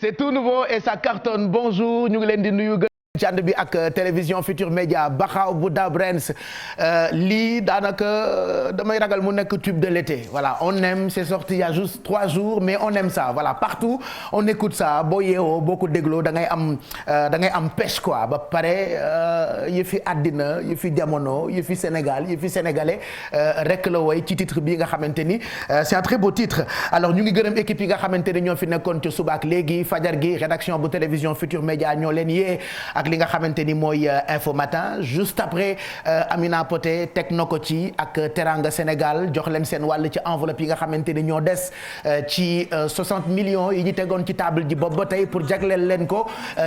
c'est tout nouveau et ça cartonne. Bonjour ñu ngi leen di nuyu ci ànd bi ak télévision Futur Média Baxaw bu Dabrens lii daanaka damay ragal mu nekk tube de l'été voilà on aime c'est sorti il y a juste 3 jours mais on aime ça voilà partout on écoute ça boo yeewoo boo ko dégloo da ngay am pêche quoi ba pare yëfi àddina yëfi jamono yëfi Sénégal yëfi sénégalais rek la woy ci titre bi nga xamante ni c'est un très beau titre alors ñu ngi gërëm équipe yi nga xamante ni ñoo fi nekkoon ci suba ak léegi fajar gi rédaction bu télévision Futur Média ñoo leen yee ak li nga xamante ni mooy info matin juste après Amina Poté teg na ko ci ak Teranga Sénégal jox leen seen wàll ci enveloppe yi nga xamante ni ñoo des ci 60 millions yi ñu tegoon ci table ji boobu ba tey pour jagleel leen ko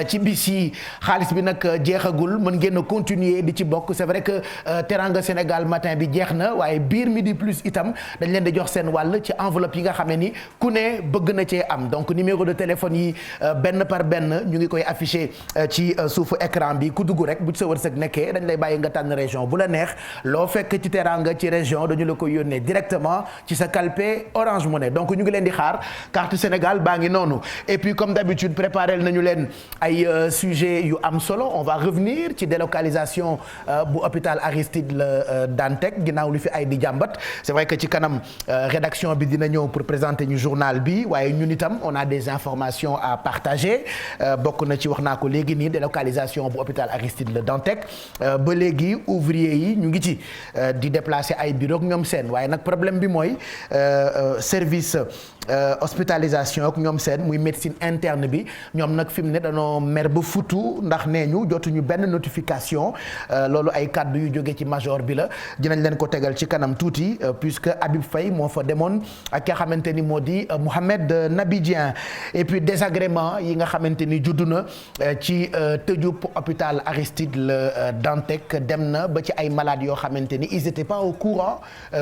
ci bis yi xaalis bi nag jeexagul mën ngeen a continuer di ci bokk c'est vrai que Teranga Sénégal matin bi jeex na waaye biir Midi Plus itam dañ leen di jox seen wàll ci enveloppe yi nga xam ne ni ku ne bëgg na cee am donc numéro de téléphone yi benn par benn ñu ngi koy affiché ci suufu écran bi ku dugg rek bu ci sa wërsëg nekkee dañ lay bàyyi nga tànn région bu la neex loo fekk ci Teranga ci région dañu la koy yónnee directement ci sa calpe Orange Money donc ñu ngi leen di xaar carte Sénégal baa ngi noonu et puis comme d'habitude préparé nañu leen ay sujets yu am solo on va revenir ci délocalisation bu hôpital Aristide Le Dantec ginnaaw lu fi ay di jàmbat c'est vrai que ci kanam rédaction bi dina ñëw pour présenter ñu journal bi waaye ñun itam on a des informations à partager bokk na ci wax naa ko léegi nii délocalisation bu hôpital Aristide Le Dantec ba léegi ouvrier yi ñu ngi ci di déplacer ay bureau ñoom seen waaye nag problème bi mooy service hospitalisation ak ñoom seen muy médecine interne bi ñoom nag fi mu ne dañoo mer ba futu ndax nee ñu jotuñu benn notification loolu ay kàddu yu jóge ci major bi la dinañ leen ko tegal ci kanam tuuti puisque Habib Faye moo fa demoon ak ki nga xamante ni moo di Mohamed Nabi Dieng et puis désagrément yi nga xamante ni juddu na ci tëjub hôpital Aristide Le Dantec dem na ba ci ay malades yoo xamante ni ils étaient pas au courant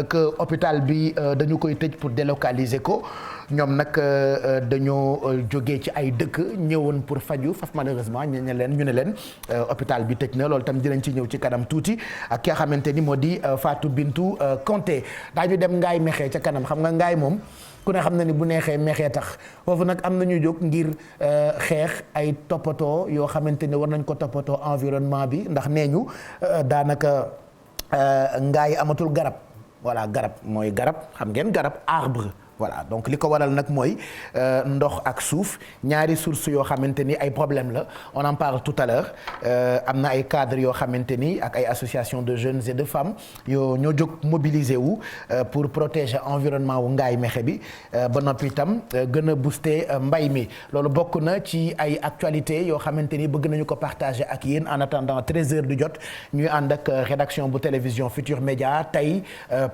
que hôpital bi dañu koy tëj pour délocaliser ko ñoom nag dañoo jógee ci ay dëkk ñëwoon pour faju faf malheureusement ñu ne leen hôpital bi tëj na loolu tam dinañ ci ñëw ci kanam tuuti ak ki nga xamante ni moo di Fatou Bintou Conté daañu dem Ngaay Mekhe ca kanam xam nga Ngaay moom ku ne xam na ni bu neexee mexee tax foofu nag am nañu jóg ngir xeex ay toppatoo yoo xamante ni war nañ ko toppatoo environnement bi ndax nee ñu daanaka Ngaay amatul garab voilà garab mooy garab xam ngeen garab arbre voilà donc li ko waral nag mooy ndox ak suuf ñaari sources yoo xamante ni ay problème la on en parle tout à l'heure am na ay cadres yoo xamante ni ak ay associations de jeunes et de femmes yoo ñoo jóg mobiliser wu pour protéger environnement wu Ngaay Mekhe bi ba noppi itam gën a booster mbay mi loolu bokk na ci ay actualités yoo xamante ni bëgg nañu ko partager ak yéen en attendant 13h du jot ñuy ànd ak rédaction bu télévision Futur Média tey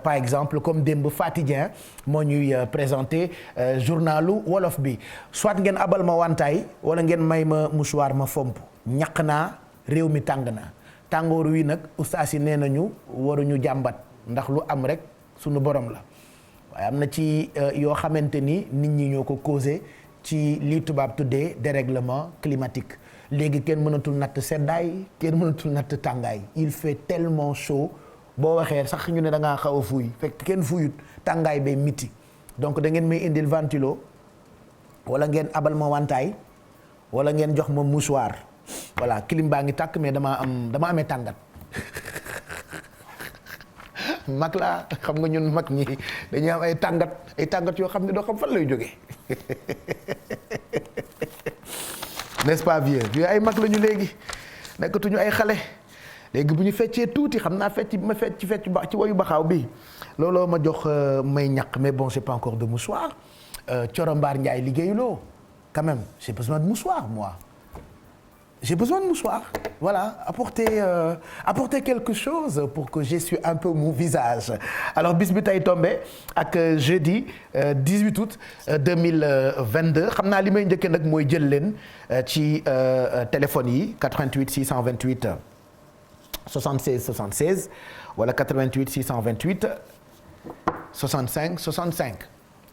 par exemple comme démb Faty Dieng moo ñuy présenté journalu wolof bi soit ngeen abal ma wantaay wala ngeen may ma mouchoir ma fomp ñaq naa réew mi tàng na tàngoor wi nag ustaas yi nee nañu waruñu jàmbat ndax lu am rek sunu borom la waaye am na ci yoo xamante ni nit ñi ñoo ko causé ci lii tubaab tuddee dérèglement climatique léegi kenn mënatul natt seddaay kenn mënatul natt tàngaay il fait tellement chaud boo waxee sax ñu ne da ngaa xaw a fuuy fekk kenn fuuyut tàngaay bay miti donc da ngeen may indil ventilo wala ngeen abal ma wantaay wala ngeen jox ma mouchoir voilà clim baa ngi tàkk mais dama amee tàngat mag laa xam nga ñun mag ñi dañuy am ay tàngat yoo xam ne doo xam fan lay jógee n'est-ce pas vieux ay mag lañu léegi nekkatuñu ay xale léegi bu ñu feccee tuuti xam naa fecc ci wayu baxaaw bi looloo ma jox may ñaq mais bon j'ai pas encore de mouchoir Coro Mbaar Ndiaye liggéeyuloo quand même j'ai besoin de mouchoir moi j'ai besoin de mouchoir voilà apporter quelque chose pour que j'essuie un peu mon visage alors bis bi tey tombé ak jeudi 18 août 2022 xam naa li may njëkkee nag mooy jël leen ci téléphone yi 88 628 76 76 wala 88 628 65 65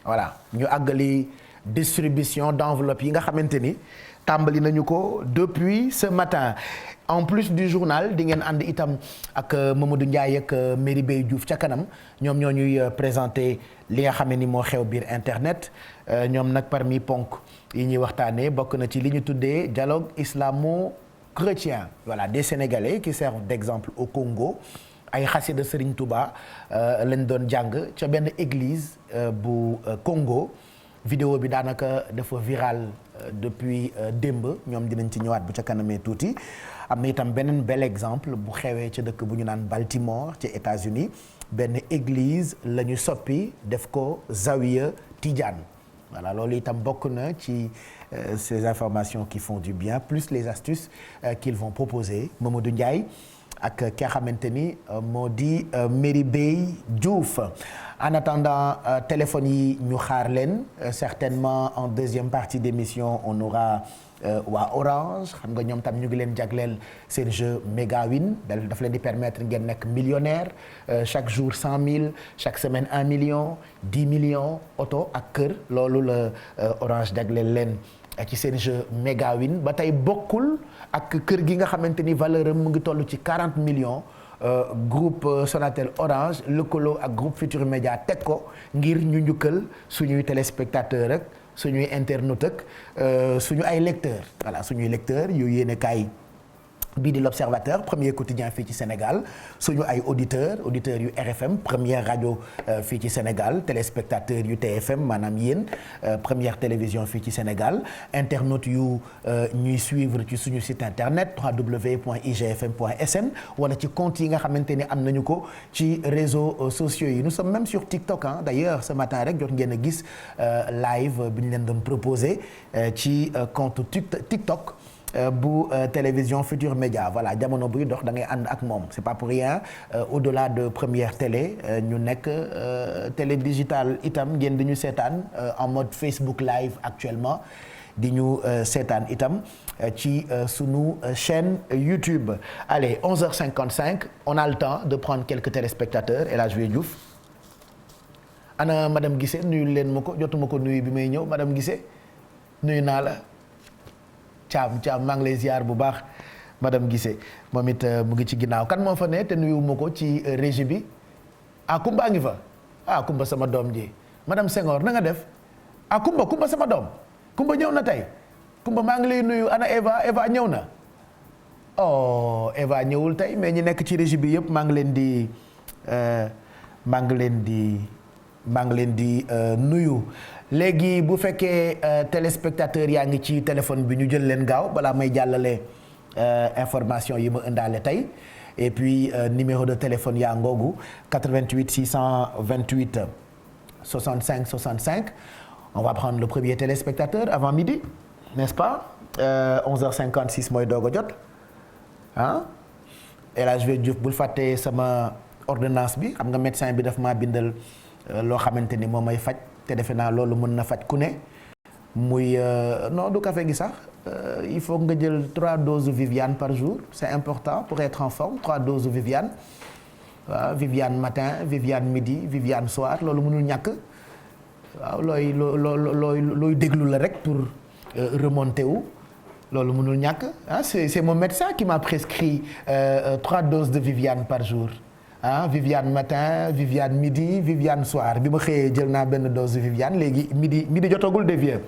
voilà ñu àggali distribution d'enveloppe yi nga xamante ni tàmbali nañu ko depuis ce matin. En plus du journal di ngeen ànd itam ak Mamadou Ndiaye ak Merry Beye Diouf ca kanam ñoom ñoo ñuy présenté li nga xam ne ni moo xew biir internet ñoom nag parmi ponk yi ñuy waxtaanee bokk na ci li ñu tuddee dialogue islamo-chrétien. Voilà, des Sénégalais qui servent d'exemple au Congo. Ay xasida Serigne Touba lañ doon jàng ca benn église bu Congo. Vidéo bi daanaka dafa viral depuis démb ñoom dinañ ci ñëwaat bu ca kanamee tuuti. Am na itam beneen bel exemple bu xewee ca dëkk bu ñu naan Baltimore ci États-Unis benn église la ñu soppi def ko Zawiya Tidiane. Voilà, loolu itam bokk na ci ces informations qui font du bien plus les astuces qu'ils vont proposer. Mamadou Ndiaye ak ki nga xamante ni moo di Merry Beye Diouf. En attendant téléphone yi ñu xaar leen certainement en deuxième partie d'émission on aura waa Orange xam nga ñoom tam ñu ngi leen jagleel seen jeu Mega Win daf leen di permettre ngeen nekk millionnaire chaque jour 100 000 chaque semaine 1 million 10 millions oto ak kër loolu la Orange jagleel leen ci seen jeu Mega Win ba tey bokkul ak kër gi nga xamante ni valeur am mu ngi toll ci 40 millions groupe Sonatel Orange lëkkaloo ak groupe Futur Média teg ko ngir ñu njukkal suñuy téléspectateur ak suñuy internaute ak suñu ay lecteurs voilà suñuy lecteurs yu yéene kaay bii di l'Observateur premier quotidien fii ci Sénégal suñu ay auditeurs yu RFM première rajo fii ci Sénégal téléspectateurs yu TFM maanaam yéen première télévision fii ci Sénégal internautes yu ñuy suivre ci suñu site internet www.igfm.sn wala ci compte yi nga xamante ni am nañu ko ci réseaux sociaux yi nous sommes même sur TikTok hein d'ailleurs ce matin rek jot ngeen a gis live bi ñu leen doon proposé ci compte TikTok bu télévision Futur Média voilà jamono buy dox da ngay ànd ak moom c'est pas pour rien au-delà de première télé ñu nekk télé digitale itam ngeen di ñu seetaan en mode Facebook live actuellement di ñu seetaan itam ci sunu chaîne YouTube. Allez 11h55 on a le temps de prendre quelques téléspectateurs El Hadj Diouf ana madame Guissé nuyu leen ma ko jotuma ko nuyu bi may ñëw madame Guissé nuyu naa la. Caam maa ngi lay ziar bu baax madame Guissé moom it mu ngi ci ginnaaw kan moo fa ne te nuyu ma ko ci régie bi Kumba ngi fa Kumba sama doom ji madame Senghor na nga def Kumba sama doom Kumba ñëw na tey Kumba maa ngi lay nuyu ana Eva ñëw na Eva ñëwul tey mais ñi nekk ci régie bi yëpp maa ngi leen di nuyu. Léegi bu fekkee téléspectateur yaa ngi ci téléphone bi ñu jël leen gaaw balaa may jàllale information yi ma indaale tey et puis numéro de téléphone yaa ngoogu 88 628 65 65 on va prendre le premier téléspectateur avant midi n'est-ce pas 11h56 mooy doog a jot ah El Hadj Diouf bul fàtte sama ordonnance bi xam nga médecin bi daf maa bindal loo xamante ni moom may faj. te defe naa loolu mën na faj ku ne muy non du café gi sax il faut nga jël 3 doses Viviane par jour c'est important pour être en forme 3 doses Viviane waaw Viviane matin Viviane midi Viviane soir loolu mënul ñàkk waaw looy déglu la rek pour remonter wu loolu mënul ñàkk ah c'est mon médecin qui m'a prescrit 3 doses de Viviane par jour. Viviane matin Viviane midi Viviane soir bi ma xëyee jël naa benn dose de Viviane léegi midi jotagul de vieux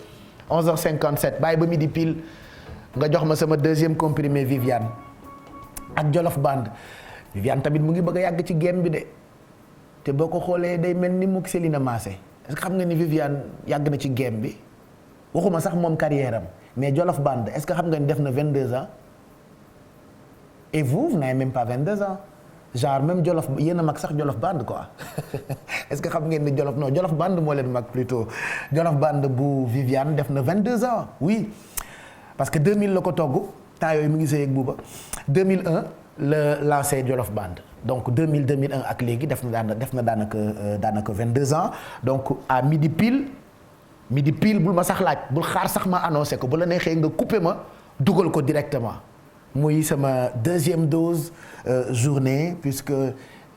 11h57 bàyyi ba midi pile nga jox ma sama deuxième comprimé Viviane ak Jolof Band Viviane tamit mu ngi bëgg a yàgg ci game bi de te boo ko xoolee day mel ni mu Céline Massé est-ce que xam nga ni Viviane yàgg na ci game bi waxuma sax moom carrière am mais Jolof Band est-ce que xam nga ni def na 22 ans et vous n'avez même pas 22 ans. genre même Jolof yéen a mag sax Jolof Band quoi est-ce que xam ngeen ni Jolof Band moo leen mag plutôt Jolof Band bu Viviane def na 22 ans oui parce que 2000 la ko togg temps yooyu mu ngi sëy ak Bouba 2001 la lancé Jolof Band donc 2001 ak léegi def na daanaka 22 ans donc à midi pile bul ma sax laaj bul xaar sax ma annoncé ko bu la neexee nga coupé ma dugal ko directement. muy sama deuxième dose journée puisque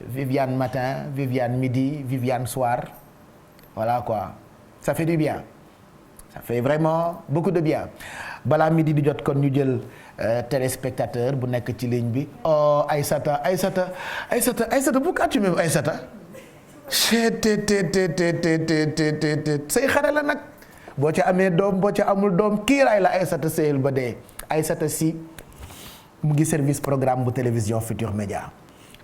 Viviane matin Viviane midi Viviane soir voilà quoi ça fait du bien ça fait vraiment beaucoup de bien balaa midi di jot kon ñu jël téléspectateur bu nekk ci ligne bi oh Aïssata pourquoi tu m'aimes Aïssata say xare la nag boo ca amee doom boo ca amul doom kiiraay la Aïssata sëyal ba dee Aïssata si mu ngi service programme bu télévision Futur Média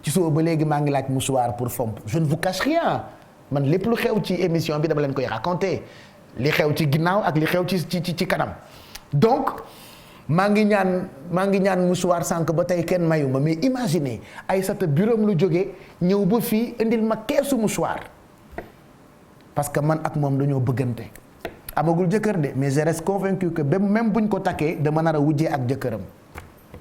ci suba ba léegi maa ngi laaj mouchoir pour fomp je ne vous cache rien man lépp lu xew ci émission bi dama leen koy raconter li xew ci ginnaaw ak li xew ci kanam donc maa ngi ñaan mouchoir sànq ba tey kenn mayu ma mais imaginez Aïssata bureau lu jógee ñëw ba fii indil ma keesu mouchoir parce que man ak moom dañoo bëggante amagul jëkkër de mais je reste convaincu que même buñ ko takkee dama nar a wujjee ak jëkkëram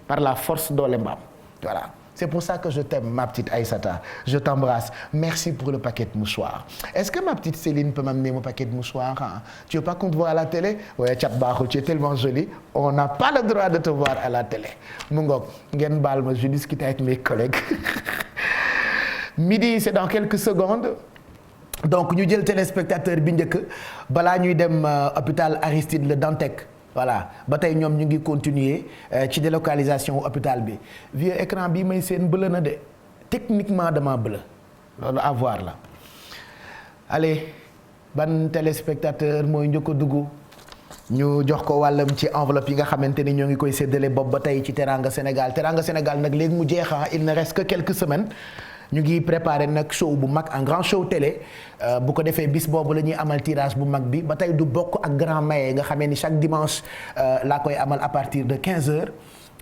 par la force doole mbaam voilà. C'est pour ça que je t'aime, ma petite Aïssata. Je t'embrasse. Merci pour le paquet de mouchoirs. Est-ce que ma petite Céline peut m'amener mon paquet de mouchoirs hein? Tu veux pas qu'on te voit à la télé? Ouais, Thiat Bakhoul, tu es tellement jolie. On n'a pas le droit de te voir à la télé. Mu ngoog ngeen baal ma, je discute avec mes collègues. Midi, c'est dans quelques secondes. Donc ñu jël téléspectateur bi njëkk balaa ñuy dem hôpital Aristide Le Dantec. Voilà ba tey ñoom ñu ngi continuer ci délocalisation hôpital bi vieux écran bi may seen bële na de techniquement dama bële loolu à voir la allez ban téléspectateur mooy njëkk a dugg ñu jox ko wàllam ci enveloppe yi nga xamante ni ñoo ngi koy séddale bopp ba tey ci Teranga Sénégal nag léegi mu jeexa il ne reste que quelques semaines ñu ngi préparé nag show bu mag un grand show télé bu ko defee bis boobu la ñuy amal tirage bu mag bi ba tey du bokk ak grand maye nga xamee ni chaque dimanche laa koy amal à partir de 15h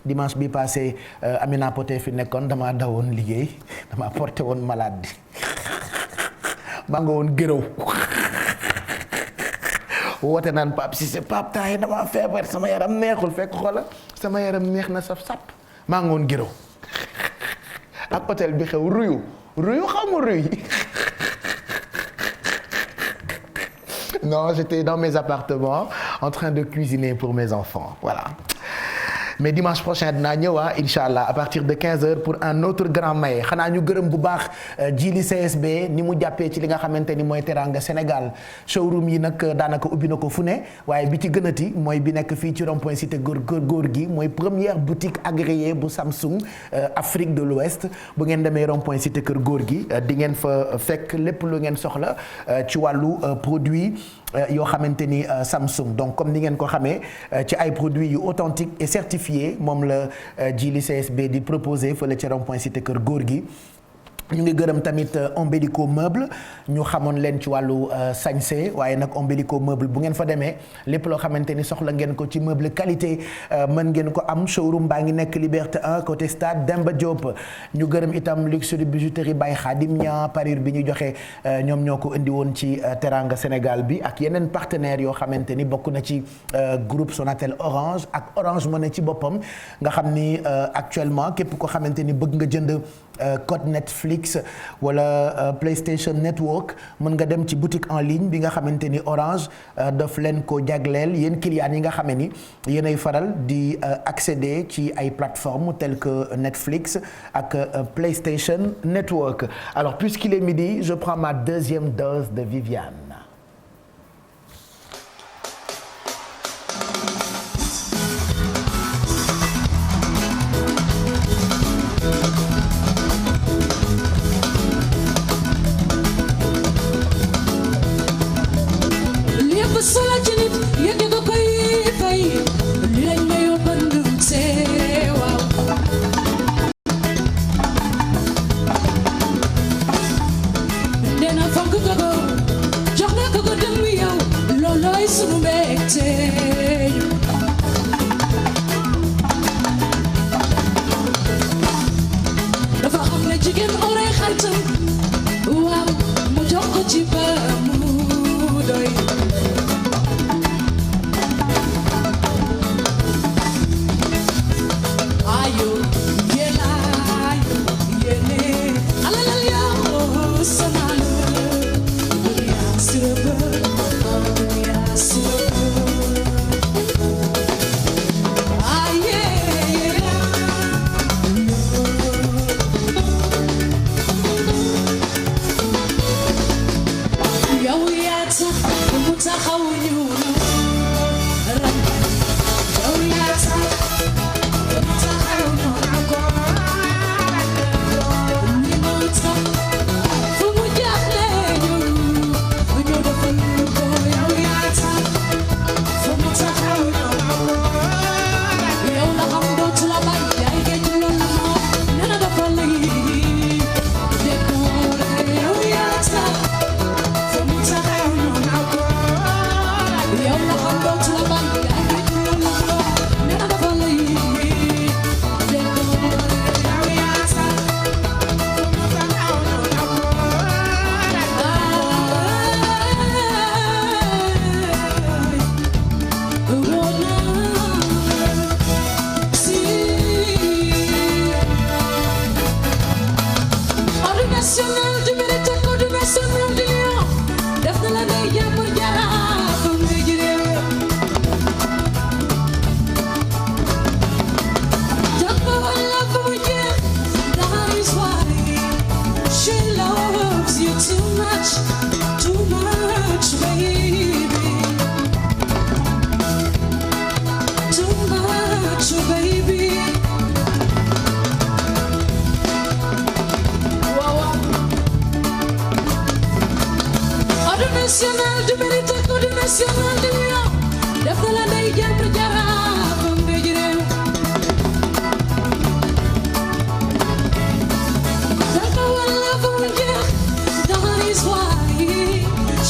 dimanche bi passé Amina Poté fi nekkoon damaa dawoon liggéey damaa porté woon malade maa nga woon gërëw woote naan Pape Cissé Pape taay damaa feebar sama yaram neexul fekk xoola sama yaram neex na saf sap maa nga woon gërëw ak hôtel bi xew ruyu xaw ma ruy non j'étais dans mes appartements en train de cuisiner pour mes enfants voilà mais dimanche prochain dinaa ñëw incha allah à partir de 15h pour un autre grand maye xanaa ñu gërëm bu baax Jili CSB ni mu jàppee ci li nga xamante ni mooy Teranga Sénégal showroom yi nag daanaka ubbi na ko fu ne waaye bi ci gënati mooy bi nekk fii ci rond-point cité góor gi mooy première boutique agréée bu Samsung Afrique de l'Ouest bu ngeen demee rond-point cité kër góor gi di ngeen fa fekk lépp lu ngeen soxla ci wàllu produit yoo xamante ni Samsung donc comme ni ngeen ko xamee ci ay produits yu authentiques et certifiés moom la Jili CSB di proposé fële ci rond-point cité kër góor gi ñu ngi gërëm tamit Ombelico meuble ñu xamoon leen ci wàllu sañse waaye nag Ombelico meuble bu ngeen fa demee lépp loo xamante ni soxla ngeen ko ci meuble qualité mën ngeen ko am showroom baa ngi nekk Liberté 1 côté stade Demba Diop ñu gërëm itam luxury bijouterie Baye Khadim Niang parure bi ñu joxe ñoom ñoo ko indi woon ci Teranga Sénégal bi ak yeneen partenaires yoo xamante ni bokk na ci groupe Sonatel Orange ak Orange Money ci boppam nga xam ni actuellement képp ko xamante ni bëgg nga jënd code Netflix wala PlayStation Network mën nga dem ci boutique en ligne bi nga xamante ni Orange daf leen ko jagleel yéen clients yi nga xam ni yéenay faral di accéder ci ay plateformes telles que Netflix ak PlayStation Network. Alors puisqu'il est midi, je prends ma deuxième dose de Viviane. national du mérite code national du lion def na la day jàmbur jaraaf nga jëlee jàpp wala fu mu jeex that is why she loves you too much baby too much baby national du mérite code national du lion def na la day jàmbur jaraaf nga jëlee jàpp wala fu mu jeex that is why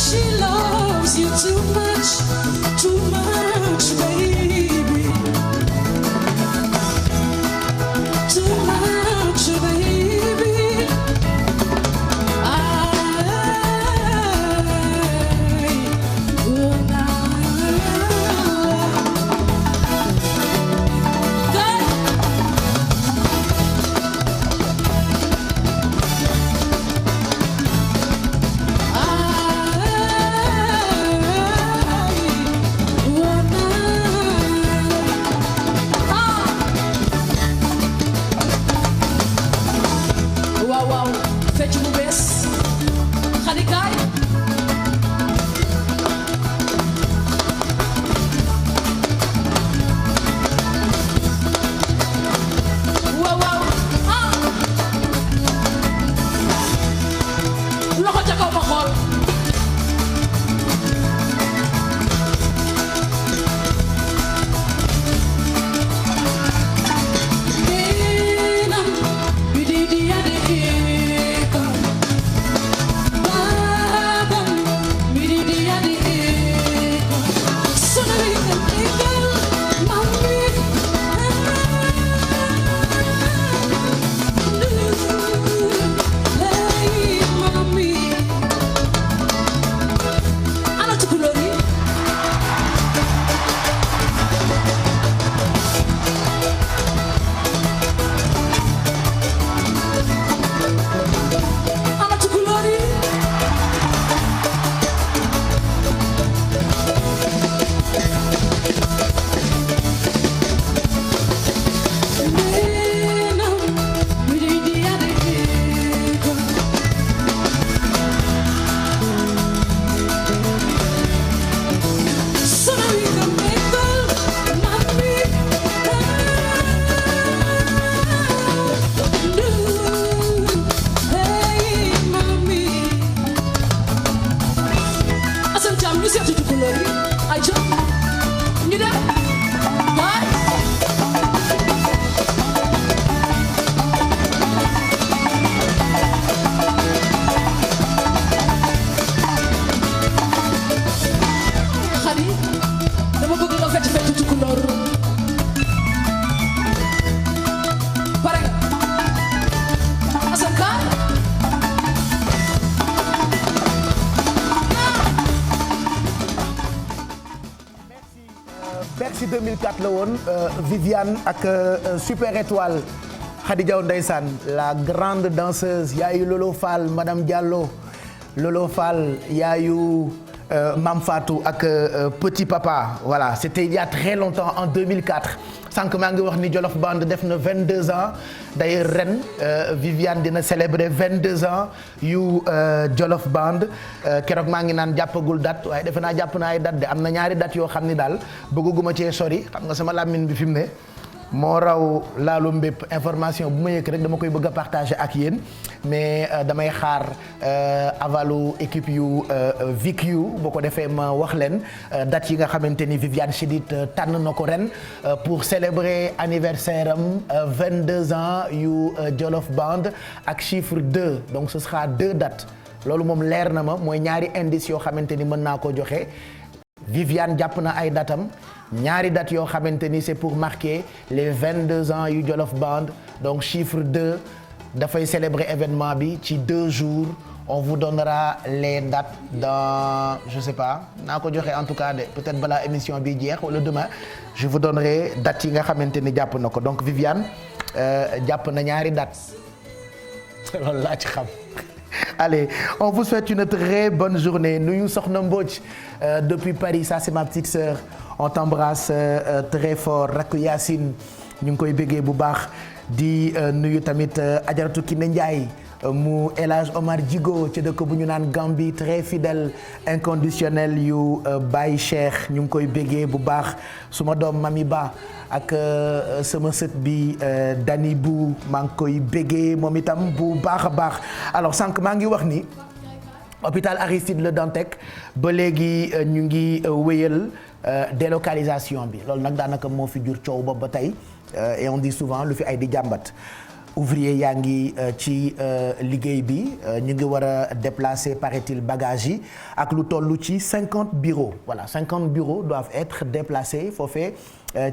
she loves you too much baby too much baby waaw fecc bu bees xadi kaay waaw loxo ca kaw ma xool Bercy 2004 la woon Viviane ak Super Étoile Khady Diaw ndeysaan la grande danseuse yaayu Lolo Fall Madame Diallo Lolo Fall yaayu Mam Fatou ak Petit Papa voilà c'était il y a très longtemps en 2004 sànq maa ngi wax ni Jolof Band def na 22 ans d'ailleurs ren Viviane dina célébrer 22 ans yu Jolof Band keroog maa ngi naan jàppagul date waaye defe naa jàpp naa ay date de am na ñaari date yoo xam ni daal bëgguma cee sori xam nga sama làmmiñ bi fi mu ne moo raw laalu mbépp information bu ma yëkk rek dama koy bëgg a partager ak yéen mais damay xaar avalu équipe yu VQ boo ko defee ma wax leen date yi nga xamante ni Viviane Chidid tànn na ko ren pour célébrer anniversaire am 22 ans yu Jolof Band ak chiffre 2 donc ce sera 2 dates loolu moom leer na ma mooy ñaari indice yoo xamante ni mën naa ko joxe Viviane jàpp na ay datam ñaari dates yoo xamante ni c'est pour marquer les 22 ans yu Jolof Band donc chiffre 2 dafay célébrer événement bi ci 2 jours on vous donnera les dates dans je sais pas naa ko joxe en tout cas de peut-être balaa émission bi jeex wala demain je vous donnerai dates yi nga xamante ni jàpp na ko donc Viviane jàpp na ñaari dates loolu laa ci xam. Allez, on vous souhaite une très bonne journée. Nuyu Soxna Mbodj depuis Paris, ça c'est ma petite sœur. On t'embrasse très fort. Rakku Yacine ñu ngi koy béggee bu baax di nuyu tamit Ajaratu Kiné Ndiaye mu El Hadj Omar Djigo ci dëkk bu ñu naan Gambie très fidèle inconditionnel yu Baye Cheikh ñu ngi koy béggee bu baax suma doom Mami Ba ak sama sët bi Dani bu maa ngi koy béggee moom itam bu baax a baax. Alors sànq maa ngi wax ni hôpital Aristide Le Dantec ba léegi ñu ngi wéyal délocalisation bi loolu nag daanaka moo fi jur coow ba tey et on dit souvent lu fi ay di jàmbat. ouvrier yaa ngi ci liggéey bi ñu ngi war a déplacer paraît-il bagages yi ak lu toll ci 50 bureaux voilà 50 bureaux doivent être déplacés foofee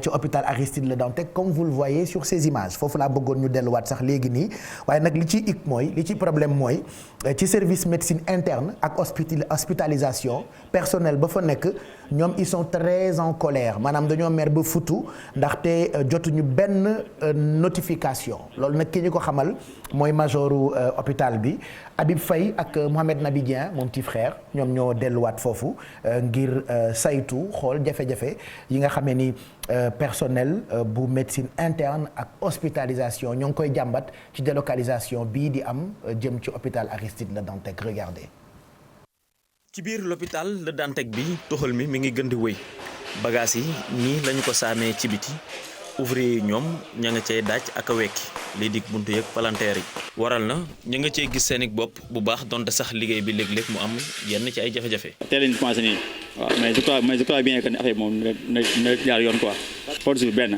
ci hôpital Aristide Le Dantec comme vous le voyez sur ces images foofu laa bëggoon ñu delluwaat sax léegi nii waaye nag li ci ik mooy li ci problème mooy ci service médecine interne ak hospitalisation personnel ba fa nekk ñoom ils sont très en colère maanaam dañoo mer ba futu ndaxte jotuñu benn notification loolu nag ki ñu ko xamal mooy majoru hôpital bi Habib Faye ak Mohamed Nabi Dieng mon petit frère ñoom ñoo delluwaat foofu ngir saytu xool jafe-jafe yi nga xamee ni personnel bu médecine interne ak hospitalisation ñoo ngi koy jàmbat ci délocalisation bii di am jëm ci hôpital Aristide Le Dantec regardez. ci biir l'hôpital Le Dantec bi toxal mi ngi gën di wéy bagages yi nii lañu ko saamee ci biti ouvrier yi ñoom ña nga cay daaj ak a wekki lii dig buntu yëg palanteer yi waral na ña nga cey gis seen bopp bu baax donte sax liggéey bi léeg-léeg mu am yenn ci ay jafe-jafe. teel nañu commencé nii waaw mais je crois bien que ne affaire moom na jaar yoon quoi. porte bi benn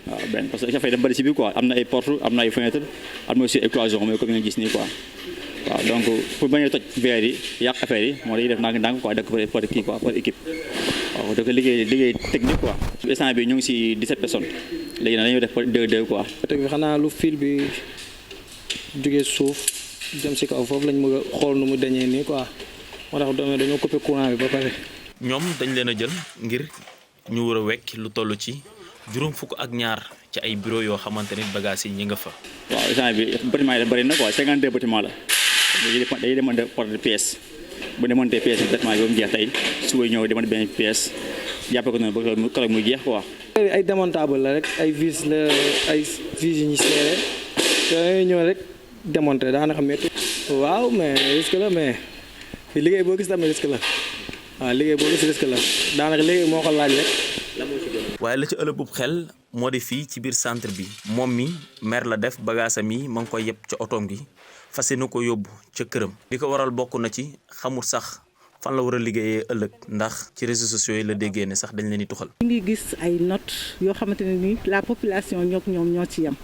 waaw benn parce que affaire yi dafa bëri ci biir quoi am na ay porte am na ay fenêtre am na aussi ay cloison mais comme nga gis nii quoi waaw donc pour bañ a toj verre yi yàq affaire yi moo dañuy def ndànk quoi dëkk par kii quoi par équipe waaw donc liggéey technique quoi. instant bi ñu ngi ci 17 personnes léegi nag dañuy def par 2-2 quoi. teg bi xanaa lu fil bi jógee suuf jëm ci kaw foofu lañ mën a xool nu mu dañee nii quoi moo tax dañoo coupé courant bi ba pare. ñoom dañ leen a jël ngir ñu war a wekk lu toll ci juróom fukk ak ñaar ci ay bureau yoo xamante ni bagages yi ñi nga fa. waaw instant bi bâtiment yi dafa bëri na quoi 52 bâtiment la dañuy demande porte pièce bu demontee pièce bi bâtiment bi ba mu jeex tey suba ñëw demande benn pièce jàppee ko noonu ba keroog muy jeex quoi. ay démontable la rek ay vis la ay vis yu ñu seere te ñëw rek démonter daanaka métti. waaw mais risque la mais liggéey boo gis tamit risque la waaw liggéey boo gis risque la daanaka liggéey moo ko laaj rek. waaye la ci ëllëgub xel moo di fii ci biir centre bi moom mi mer la def bagaasam yi ma ngi koy yëpp ca otoom gi fas yéene ko yóbbu ca këram. li ko waral bokk na ci xamul sax fan la war a liggéeyee ëllëg ndax ci réseaux sociaux yi la déggee ne sax dañ leen di tuxal. ñu ngi gis ay notes yoo xamante ne ni la population ñoom ñoo ci yem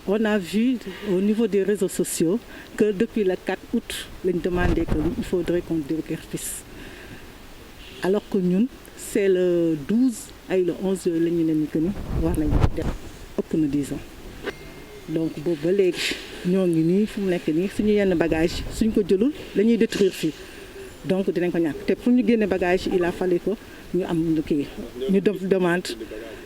on a vu au niveau des réseaux sociaux que depuis le 4 août lañ demandé que il faudrait qu'on déguerpisse alors que ñun c'est le 12 ay le 11 la ñu ne ni que ni war nañu def ëpp na 10 ans donc boobu ba léegi ñoo ngi nii fu mu nekk nii suñu yenn bagage suñ ko jëlul dañuy détruire fii donc dinañ ko ñàkk te pour ñu génne bagage il a fallu que ñu am kii ñu demande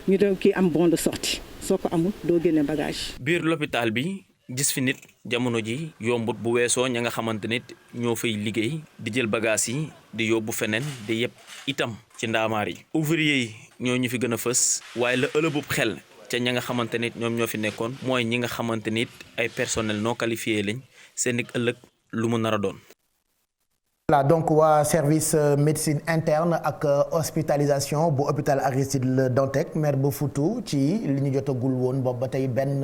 ñu dem kii am bon de sortie soo ko amul doo génne bagage. biir l'hôpital bi gis fi nit jamono ji yombut bu weesoo ña nga xamante nit ñoo fay liggéey di jël bagage yi di yóbbu feneen di yëpp itam ci ndaamaar yi. ouvrier yi ñoo ñu fi gën a fës waaye la ëllëbub xel ca ña nga xamante nit ñoom ñoo fi nekkoon mooy ñi nga xamante nit ay personnel non qualifié lañ seen ëllëg lu mu nar a doon. voilà donc waa service médecine interne ak hospitalisation bu hôpital Aristide Le Dantec maire ba futu ci li ñu jotagul woon boobu ba tey benn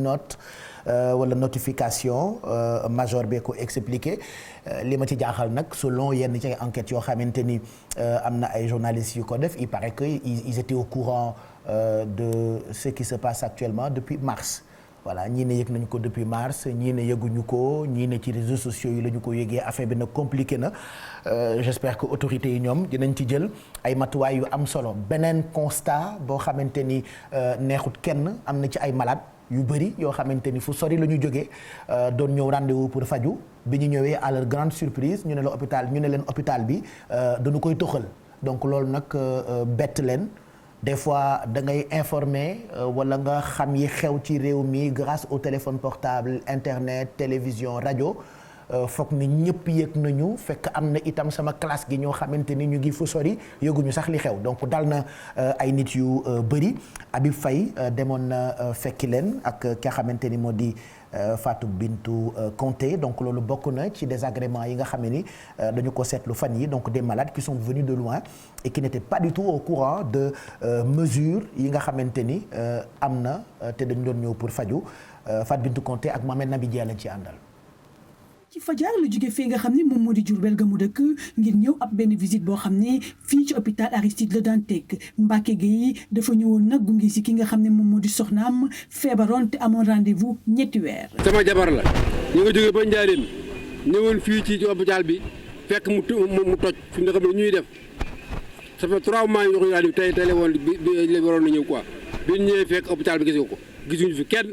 note wala notification major bee ko expliqué li ma ci jaaxal nag selon yenn ci enquêtes yoo xamante ni am na ay journalistes yu ko def il paraît que ils étaient au courant de ce qui se passe actuellement depuis mars. voilà ñii ne yëg nañu ko depuis mars ñii ne yëguñu ko ñii ne ci réseaux sociaux yi la ñu ko yëgee affaire bi nag compliqué na j'espère que autorités yi ñoom dinañ ci jël ay matuwaay yu am solo beneen constat boo xamante ni neexut kenn am na ci ay malades yu bëri yoo xamante ni fu sori la ñu jógee doon ñëw rendez-vous pour faju bi ñu ñëwee à leur grande surprise ñu ne leen hôpital bi dañu koy toxal donc loolu nag bett leen des fois da ngay informer wala nga xam yi xew ci réew mi grâce au téléphone portable internet télévision rajo foog ni ñëpp yëg nañu fekk am na itam sama classe gi ñoo xamante ni ñu ngi fu sori yëguñu sax li xew donc dal na ay nit yu bëri Habib Faye demoon na fekki leen ak ki nga xamante ni moo di Fatou Bintou Conté donc loolu bokk na ci désagréments yi nga xam ne ni dañu ko seetlu fan yi donc des malades qui sont venus de loin et qui n'étaient pas du tout au courant de mesures yi nga xamante ni am na te dañu doon ñëw pour faju Fatou Bintou Conté ak Mohamed Nabi Dia lañ ci àndal. ci fajar la jóge fii nga xam ne moom moo di Diourbel ga mu dëkk ngir ñëw ab benn visite boo xam ne fii ci hôpital Aristide Le Dantec Mbacke Gueye dafa ñëwoon nag gunge si ki nga xam ne moom moo di soxnaam feebaroon te amoon rendez-vous ñetti weer. sama jabar la ñu nga jóge ba Njaaréem ñëwoon fii ci hôpital bi fekk mu toj fi nga xam ne ñuy def ça fait 3 mois ñu wax ñu tey la woon bi la waroon na ñëw quoi bi ñu ñëwee fekk hôpital bi gisuñu fi kenn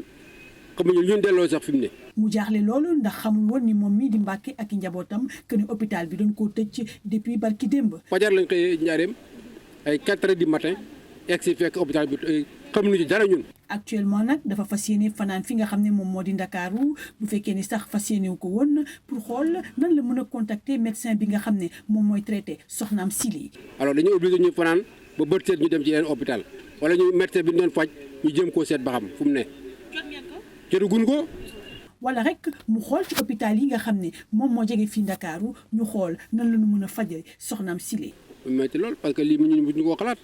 xamuñu ñun delloo sax fi mu ne. mu jaaxle loolu ndax xamul woon ni moom mii di Mbacke ak i njabootam que ni hôpital bi doon koo tëj depuis barki démb. fajar lañ koy Njaaréem ay 4 heures du matin egg si fekk hôpital bi xamuñu ci dara ñun. actuellement nag dafa fas yéene fanaan fi nga xam ne moom moo di Ndakaaru bu fekkee ni sax fas yéene wu ko woon pour xool nan la mën a contacter médecin bi nga xam ne moom mooy traité soxnaam Sili. alors dañuy obligé ñu fanaan ba bët seet ñu dem ci yeneen hôpital wala ñu médecin bi ñu doon faj ñu jëm koo seet ba xam fu mu ne. jotaguñ ko. wala rek mu xool ci hôpital yi nga xam ne moom moo jege fii Ndakaaru ñu xool nan la ñu mën a fajee soxnaam Sili. metti lool parce que lii ñu ko xalaat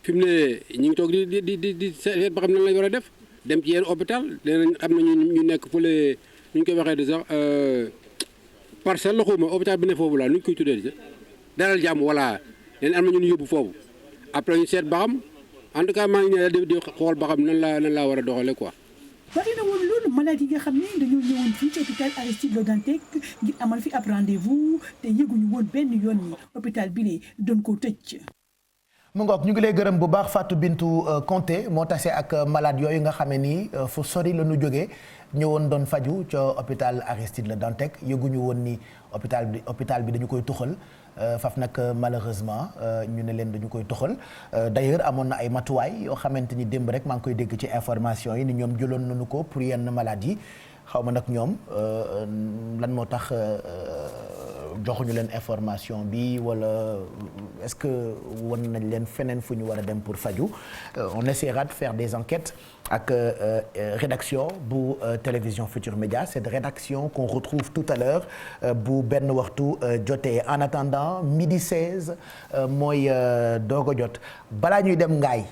fi mu ne ñu ngi toog di seet ba xam nan lañ war a def dem ci yenn hôpital dinañ am na ñu nekk fële ñu koy waxee de sax parcelle la xuma hôpital bi ne foofu la nu ñu koy tuddee de dalal jàmm voilà leen am na ñu yóbbu foofu après ñu seet ba xam en tout cas maa ngi ne di xool ba xam nan laa war a doxalee quoi. bari na woon loolu malade yi nga xam ne dañoo ñëwoon fii ci hôpital Aristide Le Dantec ngir amal fi ab rendez-vous te yëguñu woon benn yoon ni hôpital bi lee doon koo tëj. mu ngoog ñu ngi lay gërëm bu baax Fatou Bintou Conté moo tase ak malade yooyu nga xam ne nii fu sori la ñu jógee ñëwoon doon faju ca hôpital Aristide Le Dantec yëguñu woon ni hôpital bi dañu koy tuxal faf nag malheureusement ñu ne leen dañu koy toxal d'ailleurs amoon na ay matuwaay yoo xamante ni démb rek maa ngi koy dégg ci information yi ni ñoom jëloon nañu ko pour yenn maladies yi xaw ma nag ñoom lan moo tax joxuñu leen information bi wala est-ce que wan nañ leen feneen fu ñu war a dem pour faju on essaiera de faire des enquêtes ak rédaction bu télévision Futur Média cette rédaction qu'on retrouve tout à l'heure bu benn waxtu jotee en attendant midi 16 mooy doog a jot balaa ñuy dem ngaay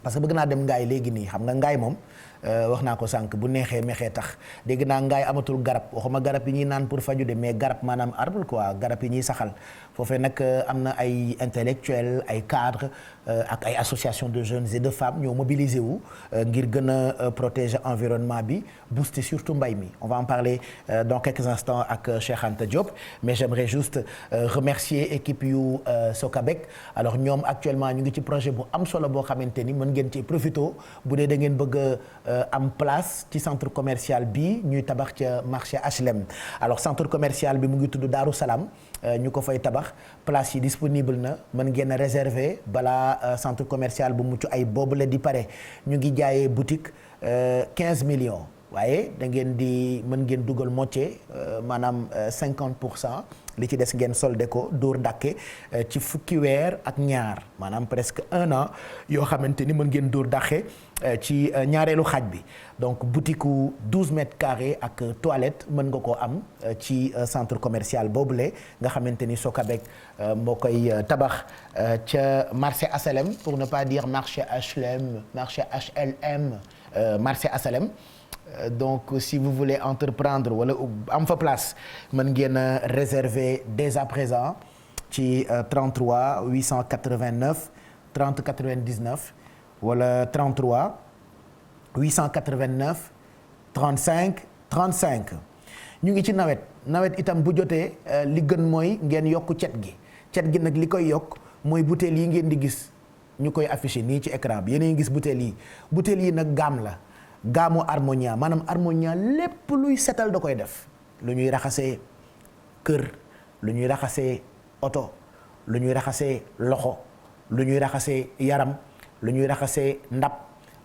parce que bëgg naa dem ngaay léegi nii xam nga ngaay moom wax naa ko sànq bu neexee mexee tax dégg naa ngaay amatul garab waxuma garab yi ñuy naan pour faju de mais garab maanaam arbre quoi garab yi ñuy saxal foofee nag am na ay intellectuels ay cadres ak ay associations de jeunes et de femmes ñoo mobilisé wu ngir gën a protéger environnement bi booster surtout mbay mi on va en parler dans quelques instants ak Cheikh Anta Diop mais j'aimerais juste remercier équipe yu Socabek alors ñoom actuellement ñu ngi ci projet bu am solo boo xamante ni mën ngeen ci profito bu dee da ngeen bëgg am place ci centre commercial bi ñuy tabax ca marché HLM alors centre commercial bi mu ngi tudd Daaru Salaam ñu ko fay tabax place yi disponible na mën ngeen a réserver balaa centre commercial bu mucc ay boobule di pare ñu ngi jaayee boutique 15 millions waaye da ngeen di mën ngeen dugal moitié maanaam 50% li ci des ngeen soldé ko dóor dàkke ci fukki weer ak ñaar maanaam presque 1 an yoo xamante ni mën ngeen dóor dàqe ci ñaareelu xaaj bi donc boutique 12 mètres carrés ak toilette mën nga koo am ci centre commercial boobule nga xamante ni Socabek moo koy tabax ca marché HLM pour ne pas dire marché HLM marché HLM marché HLM donc si vous voulez entreprendre wala am fa place mën ngeen a réserver dès à présent ci 33 889 30 99 wala 33 889 35 35 ñu ngi ci nawet itam bu jotee li gën mooy ngeen yokk cet gi nag li koy yokk mooy bouteilles yi ngeen di gis ñu koy affiché nii ci écran bi yéen a ngi gis bouteilles yi nag gamme la gaamu Harmonia maanaam Harmonia lépp luy setal da koy def lu ñuy raxasee kër lu ñuy raxasee oto lu ñuy raxasee loxo lu ñuy raxasee yaram lu ñuy raxasee ndab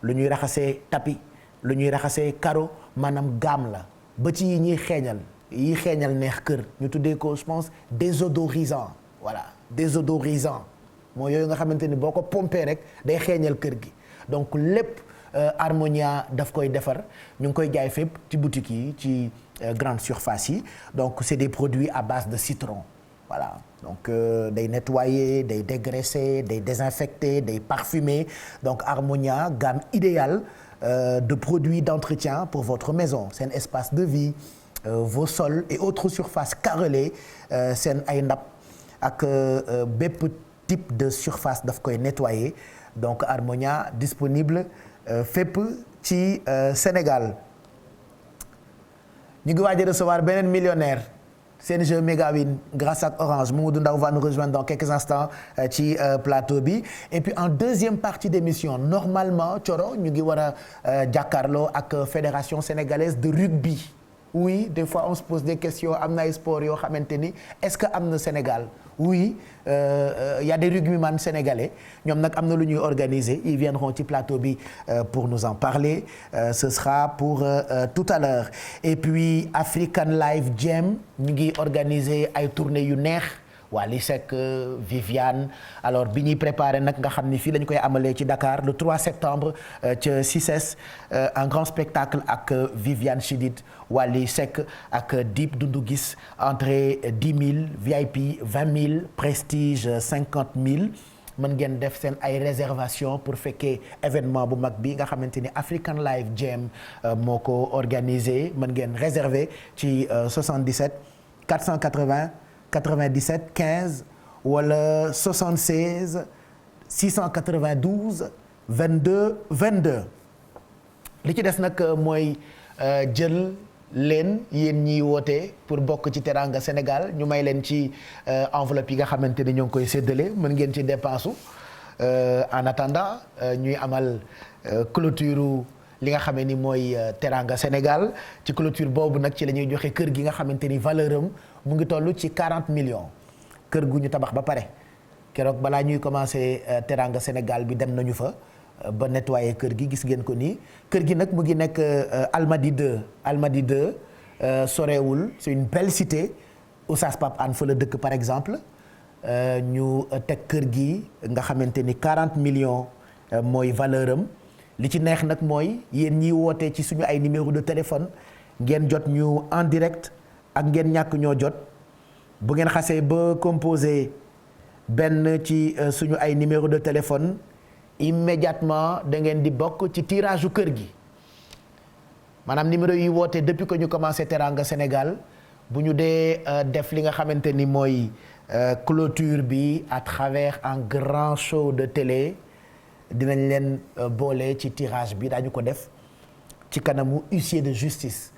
lu ñuy raxasee tapis lu ñuy raxasee carreau maanaam gamme la ba ci yi ñuy xeeñal neex kër ñu tuddee ko je pense désodorisant voilà désodorisant mooy yooyu nga xamante ni boo ko pompé rek day xeeñal kër gi donc lépp Harmonia daf koy defar ñu ngi koy jaay fépp ci boutique yi ci grande surface yi donc c'est des produits à base de citron voilà donc day nettoyer day dégraisser day désinfecter day parfumer donc Harmonia gamme idéale de produits d'entretien pour votre maison seen espace de vie vos sols et autres surfaces carrelées seen ay ndab ak bépp type de surface daf koy nettoyer donc Harmonia disponible fépp ci Sénégal ñu ngi waaj a recevoir beneen millionnaire seen jeu méga win grâce à Orange Mamadou Ndaw va nous rejoindre dans quelques instants ci plateau bi et puis en deuxième partie d'émission normalement Thioro ñu ngi war a jàkkaarloo ak fédération sénégalaise de rugby oui des fois on se pose des questions am na ay sport yoo xamante ni est-ce que am na Sénégal oui y a des rugbyman sénégalais ñoom nag am na lu ñuy organiser ils viendront ci plateau bi pour nous en parler ce sera pour tout à l'heure et puis African Live Jam ñu ngi organiser ay tournées yu neex Wally Seck Viviane alors bi ñuy préparé nag nga xam ni fii lañ koy amalee ci Dakar le 3 septembre ca CICES un grand spectacle ak Viviane Chidid Wally Seck ak Dip Doundou Guiss entrée 10 000 VIP 20 000 prestige 50 000 mën ngeen def seen ay réservation pour fekkee événement bu mag bi nga xamante ni African Live Jam moo ko organisé mën ngeen réserver ci 77 480 97 15 wala 76 692 22 22 li ci des nag mooy jël leen yéen ñiy woote pour bokk ci Teranga Sénégal ñu may leen ci enveloppe yi nga xamante ni ñoo ngi koy séddale mën ngeen ci dépensu en attendant ñuy amal clôture li nga xamee ni mooy Teranga Sénégal ci clôture boobu nag ci la ñuy joxe kër gi nga xamante ni valeur am mu ngi toll ci 40 millions kër gu ñu tabax ba pare keroog balaa ñuy commencer Teranga Sénégal bi dem nañu fa ba nettoyer kër gi gis ngeen ko nii kër gi nag mu ngi nekk Almadies 2 sorewul c'est une belle cité Oustaz Pape Hann fa la dëkk par exemple ñu teg kër gi nga xamante ni 40 millions mooy valeur am li ci neex nag mooy yéen ñiy wootee ci suñu ay numéro de téléphone ngeen jot ñu en direct ak ngeen ñàkk ñoo jot bu ngeen xasee ba composé benn ci suñu ay numéro de téléphone immédiatement da ngeen di bokk ci tirage u kër gi maanaam numéro yi woote depuis que ñu commencé Teranga Sénégal bu ñu dee def li nga xamante ni mooy clôture bi à travers un grand show de télé dinañ leen boole ci tirage bi daañu ko def ci kanamu huissier de justice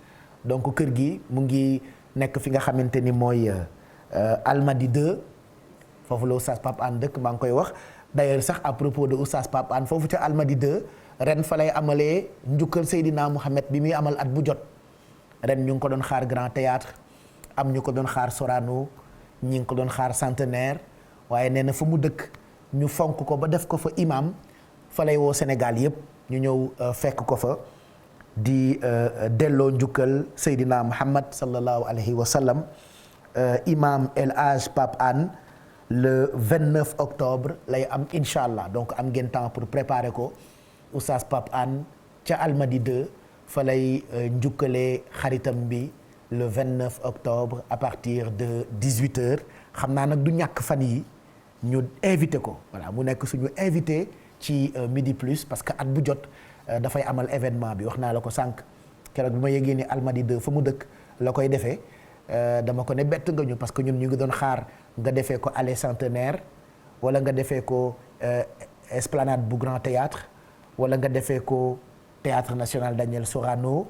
donc kër gi mu ngi nekk fi nga xamante ni mooy Almadies 2 foofu la Oustaz Pape Hann dëkk maa ngi koy wax d'ailleurs sax à propos de Oustaz Pape Hann foofu ca Almadies 2 ren fa lay amalee njukkal Seydina Mohamed bi muy amal at bu jot ren ñu ngi ko doon xaar Grand Théâtre am ñu ko doon xaar Sorano ñi ngi ko doon xaar Centenaire waaye nee na fa mu dëkk ñu fonk ko ba def ko fa imam fa lay woo Sénégal yëpp ñu ñëw fekk ko fa di delloo njukkal Seydina Muhammad sallallahu alayhi wa sallam imam El Hadj Pape Hann le 29 octobre lay am incha allah donc am ngeen temps pour préparer ko Oustaz Pape Hann ca Almadies 2 fa lay njukkalee xaritam bi le 29 octobre à partir de 18h xam naa nag du ñàkk fan yi ñu invité ko voilà mu nekk suñu invité ci Midi Plus parce que at bu jot dafay amal événement bi wax naa la ko sànq keroog bi ma yëgee ni Almadies 2 fa mu dëkk la koy defee dama ko ne bett nga ñu parce que ñun ñu ngi doon xaar nga defee ko allée Centenaire wala nga defee ko esplanade bu Grand Théâtre wala nga defee ko Théâtre National Daniel Sorano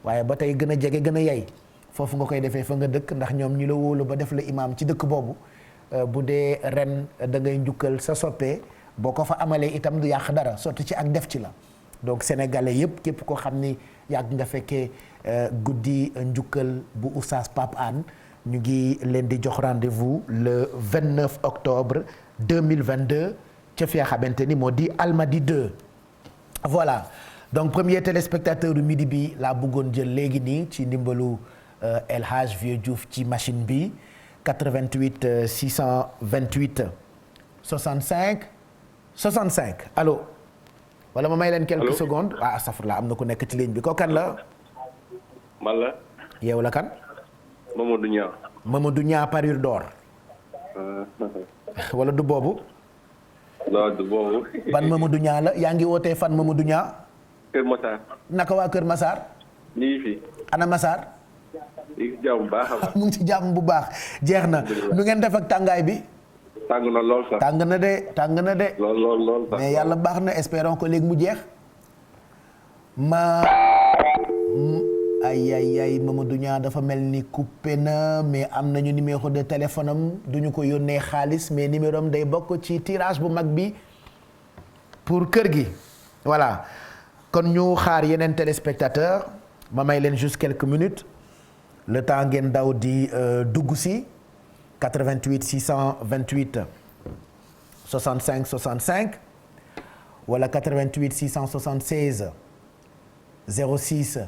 waaye ba tey gën a jege gën a yey foofu nga koy defee fa nga dëkk ndax ñoom ñi la wóolu ba def la imam ci dëkk boobu bu dee ren da ngay njukkal sa soppee boo ko fa amalee itam du yàq dara sotti ci ak def ci la donc sénégalais yëpp képp koo xam ni yàgg nga fekkee guddi njukkal bu Oustaz Pape Hann ñu ngi leen di jox rendez-vous le 29 octobre 2022 ca fi nga xamante ni moo di Almadies 2 voilà donc premier téléspectateur du midi bi laa bëggoon jël léegi nii ci ndimbalu El Hadj Vieux Diouf ci machine bi 88 628 65 65 allo wala ma may leen quelques secondes astafurlah am na ku nekk ci ligne bi ko kan la. man la. yow la kan. Mamadou Niang. Mamadou Niang parure d'or. wala du boobu. non du boobu. ban Mamadou Niang la yaa ngi wootee fan Mamadou Niang. Kër Massar. naka waa Kër Massar. ñu ngi fi. ana Massar. ñu ngi ci jàmm bu baax a baax. mu ngi ci jàmm bu baax jeex na nu ngeen def ak tàngaay bi. tàng na lool sax. tàng na de. lool sax. mais yàlla baax na espérons que léegi mu jeex. ay Mamadou Niang dafa mel ni coupé na mais am nañu numéro de téléphone am duñu ko yónnee xaalis mais numéro am day bokk ci tirage bu mag bi pour kër gi voilà kon ñu xaar yeneen téléspectateur ma may leen juste quelques minutes le temps ngeen daw di dugg si 88 628 65 65 wala 88 676 06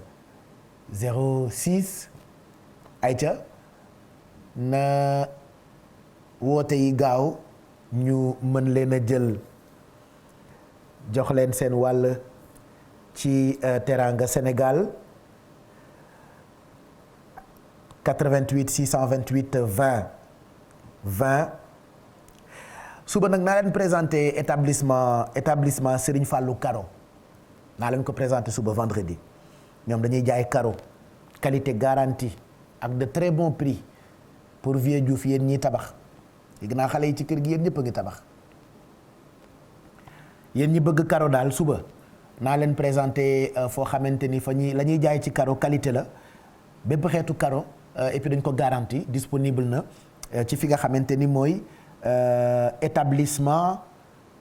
06 ayca na woote yi gaaw ñu mën leen a jël jox leen seen wàll ci Teranga Sénégal 88 628 20 20 suba nag naa leen présenter établissement Serigne Fallou Caro naa leen ko présenter suba vendredi ñoom dañuy jaay caro qualité garantie ak de très bons prix pour Vieux Diouf yéen ñiy tabax léegi naa xale yi ci kër gi yéen ñëpp a ngi tabax yéen ñi bëgg caro daal suba naa leen présenter foo xamante ni la ñuy jaay ci caro qualité la bépp xeetu caro et puis dañ ko garantie disponible na ci fi nga xamante ni mooy établissement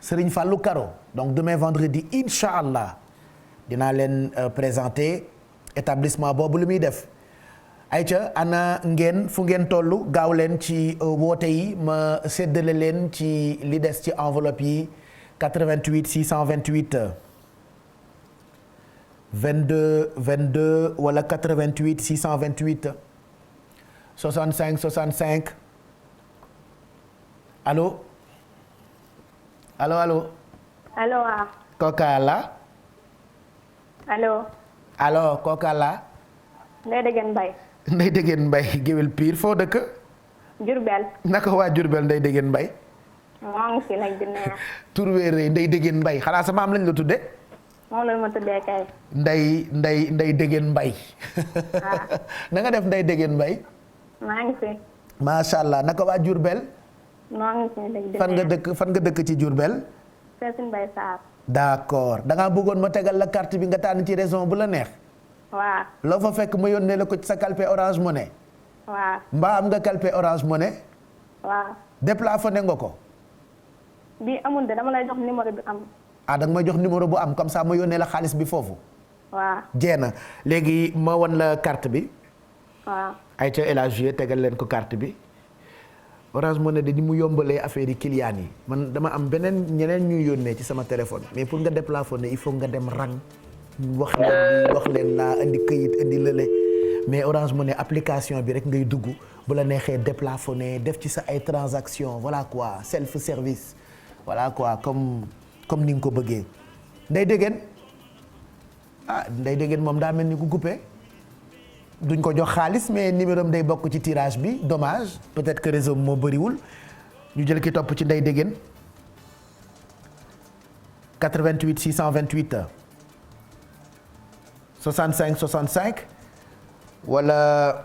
Serigne Fallou Caro donc demain vendredi incha allah dinaa leen présenter établissement boobu lu muy def ayca ana ngeen fu ngeen tollu gaaw leen ci woote yi ma séddale leen ci li des ci enveloppe yi 88 628 22 22 wala 88 628 65 65 allo allo. allo waaw. kooka la. allo kooka la. Ndeye Degene Mbaye. Ndeye Degene Mbaye géwél pire foo dëkk. Diourbel. naka waa Diourbel Ndeye Degene Mbaye. maa ngi fi nag di neex. tur wéeree Ndeye Degene Mbaye xanaa sa maam lañ la tudde moom la ma tuddee kay. Ndeye Degene Mbaye. na nga def Ndeye Degene Mbaye. maa ngi fi. macha allah naka waa Diourbel. maa ngi fi nag di fan nga dëkk ci Diourbel. Sessine Mbaye Sarr. d'accord da ngaa bëggoon ma tegal la carte bi nga tànn ci raison bu la neex. waaw. loo fa fekk ma yónnee la ko ci sa calpe Orange Money. waaw. mbaa am nga calpe Orange Money. waaw. déplafonné nga ko. bii amul de dama lay jox numéro bi am. da nga may jox numéro bu am comme ça ma yónnee la xaalis bi foofu. waaw. jeena léegi ma wan la carte bi. waaw. ayca El Hadj tegal leen ko carte bi. Orange Money de ni mu yombalee affaire yi client yi man dama am ñeneen ñuy yónnee ci sama téléphone mais pour nga déplafonner il faut nga dem rang wax leen laa indi këyit indi lële mais Orange Money application bi rek ngay dugg bu la neexee déplafonner def ci sa ay transactions voilà quoi self service voilà quoi comme ni nga ko bëggee. Ndeye Degene Ndeye Degene moom daa mel ni ku coupé. duñ ko jox xaalis mais numéro am day bokk ci tirage bi dommage peut-être que réseau moo bëriwul ñu jël ki topp ci Ndeye Degene 88 628 65 65 wala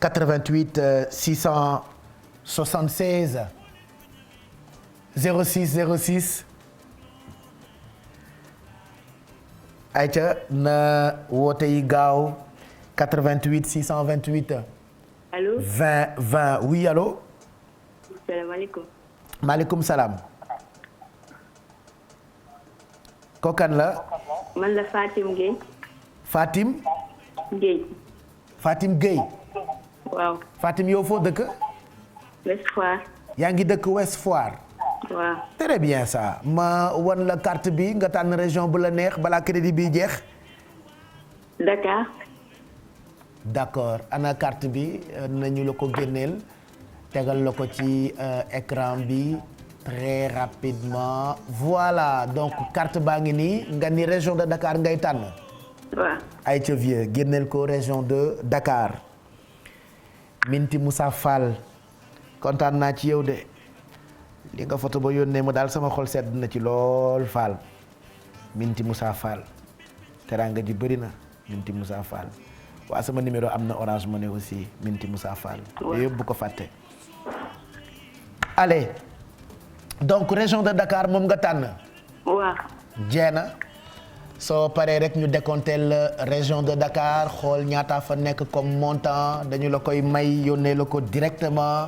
88 676 06 06 ayca na woote yi gaaw 88 628. allo 20 20 oui allo. salaamaaleykum. maaleykum salaam. kookan la. man la Fatim Gueye. Fatim. Gueye. Fatim Gueye. waaw. Fatim yow foo dëkk. West Foire. yaa ngi dëkk West Foire. waaw. très bien ça ma wan la carte bi nga tànn région bu la neex balaa crédit bi jeex. Dakar. d'accord ana carte bi nañu la ko génneel tegal la ko ci écran bi très rapidement voilà donc carte baa ngi nii nga ni région de Dakar ngay tànn. waaw. Aïcha Vieux génneel ko région de Dakar. Minti Moussa Fall kontaan naa ci yow de li nga photo ba yónnee ma daal sama xol sedd na ci lool Fall Minti Moussa Fall teraanga ji bëri na Minti Moussa Fall waa sama numéro am na Orange Money aussi Minti Moussa Fall yëpp bu ko fàtte. allez donc région de Dakar moom nga tànn. waaw. jeena soo paree rek ñu décompter région de Dakar xool ñaata fa nekk comme montant dañu la koy may yónnee la ko directement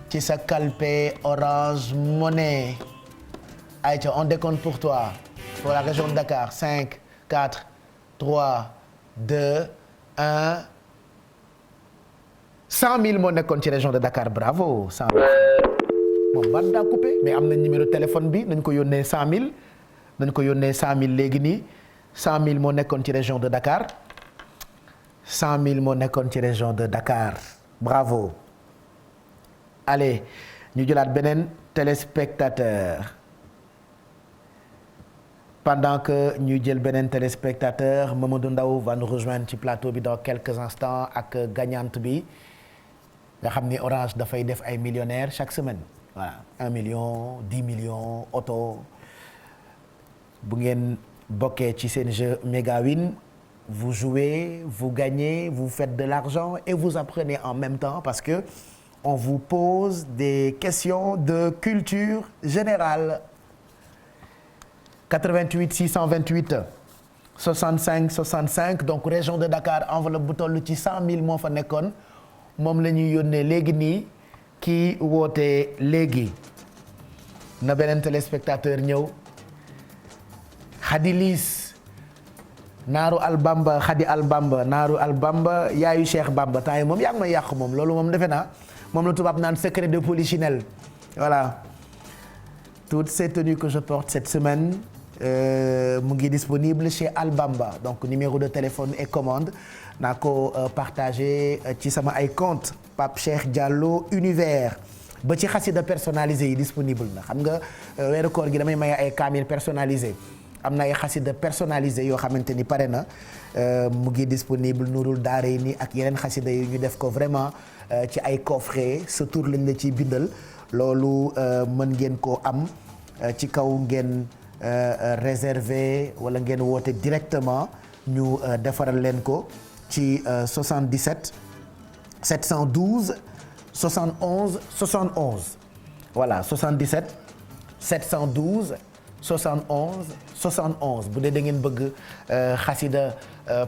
ci sa calpe Orange Money. Aïcha on décompte pour toi pour la région de Dakar 5 4 3 2 1 100 000 moo nekkoon ci région de Dakar bravo 100 000 moom ban daa coupé mais am na numéro téléphone bi nañ ko yónnee 100 000 nañ ko yónnee 100 000 léegi nii 100 000 moo nekkoon ci région de Dakar 100 000 moo nekkoon ci région de Dakar bravo allez ñu jëlaat beneen téléspectateur pendant que ñu jël beneen téléspectateur Mamadou Ndaw va nous rejoindre ci plateau bi dans quelques instants ak gagnante bi nga xam ni Orange dafay def ay millionnaires chaque semaine voilà 1 million 10 millions auto bu ngeen bokkee ci seen jeu Megawin vous jouez vous gagnez vous faites de l'argent et vous apprenez en même temps parce que on vous pose des questions de culture générale 88 628 65 65 donc région de Dakar enveloppe bu toll ci 100 000 moo fa nekkoon moom la ñuy yónnee léegi nii kii woote léegi na beneen téléspectateur ñëw Khady Liss naaru albamba Khady albamba naaru albamba yaayu Cheikh Bamba temps yi moom yaa ngi may yàq moom loolu moom defe naa moom la tubaab naan secret de polichinelle voilà toutes ces tenues que je porte cette semaine mu ngi disponible chez Albamba donc numéro de téléphone et commande naa ko partagé ci sama ay compte Pape Cheikh Diallo univers ba ci xasida personnalisé yi disponible na xam nga weeru koor gi damay maye ay kaamil personnalisé am na ay xasida personnalisé yoo xamante ni pare na mu ngi disponible Nurul Daarayni ak yeneen xasida yi ñu def ko vraiment ci ay coffret sa tur lañ la ciy bindal loolu mën ngeen koo am ci kaw ngeen réservé wala ngeen woote directement ñu defaral leen ko ci 77 712 71 71 voilà 77 712 71 71 bu dee da ngeen bëgg xasida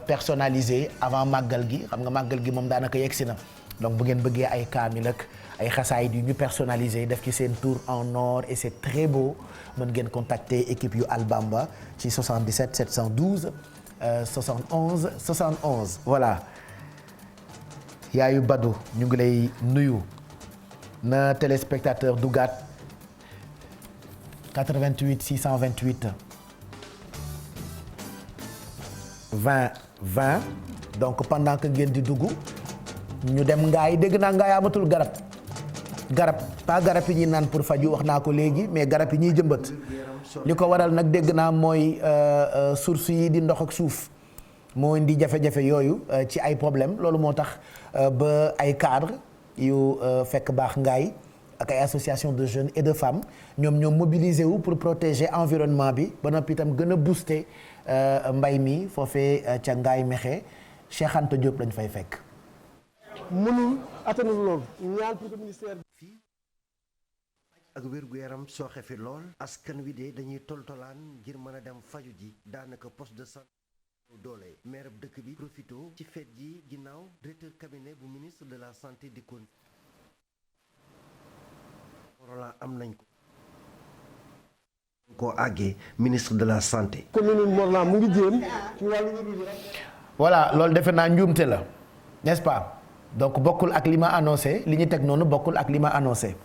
personnalisé avant màggal gi xam nga màggal gi moom daanaka yegsi na donc bu ngeen bëggee ay kaamil ak ay xasaayid yu ñu personnalisé def ci seen tour en or et c'est très beau mën ngeen contacter équipe yu Albamba ci 77 712 71 71 voilà yaayu Badou ñu ngi lay nuyu na téléspectateur dugaat 88 628 20 20 donc pendant que ngeen di dugg ñu dem ngaay dégg naa ngaay amatul garab pas garab yi ñuy naan pour faju wax naa ko léegi mais garab yi ñuy jëmbat li ko waral nag dégg naa mooy source yi di ndox ak suuf moo indi jafe-jafe yooyu ci ay problème loolu moo tax ba ay cadre yu fekk baax ngaay ak ay association de jeunes et de femmes ñoom mobilisé wu pour protéger environnement bi ba noppi itam gën a booster mbay mi foofee ca ngaay mexe Cheikh Anta Diop lañ fay fekk. mënul attanul loolu ñaan pour que ministère fii ak wér-gu-yaram sooxe fi lool askan wi de dañuy toltolaan ngir mën a dem faju ji daanaka poste de santé doole maire dëkk bi profito ci fête ji ginnaaw directeur cabinet bu ministre de la santé di kon Morolan am nañ ko àggee ministre de la santé commune Morolan mu ngi jéem ci wàllu voilà loolu defe naa njuumte la n'est-ce pas donc bokkul ak li ma annoncé li ñu teg noonu bokkul ak li ma annoncé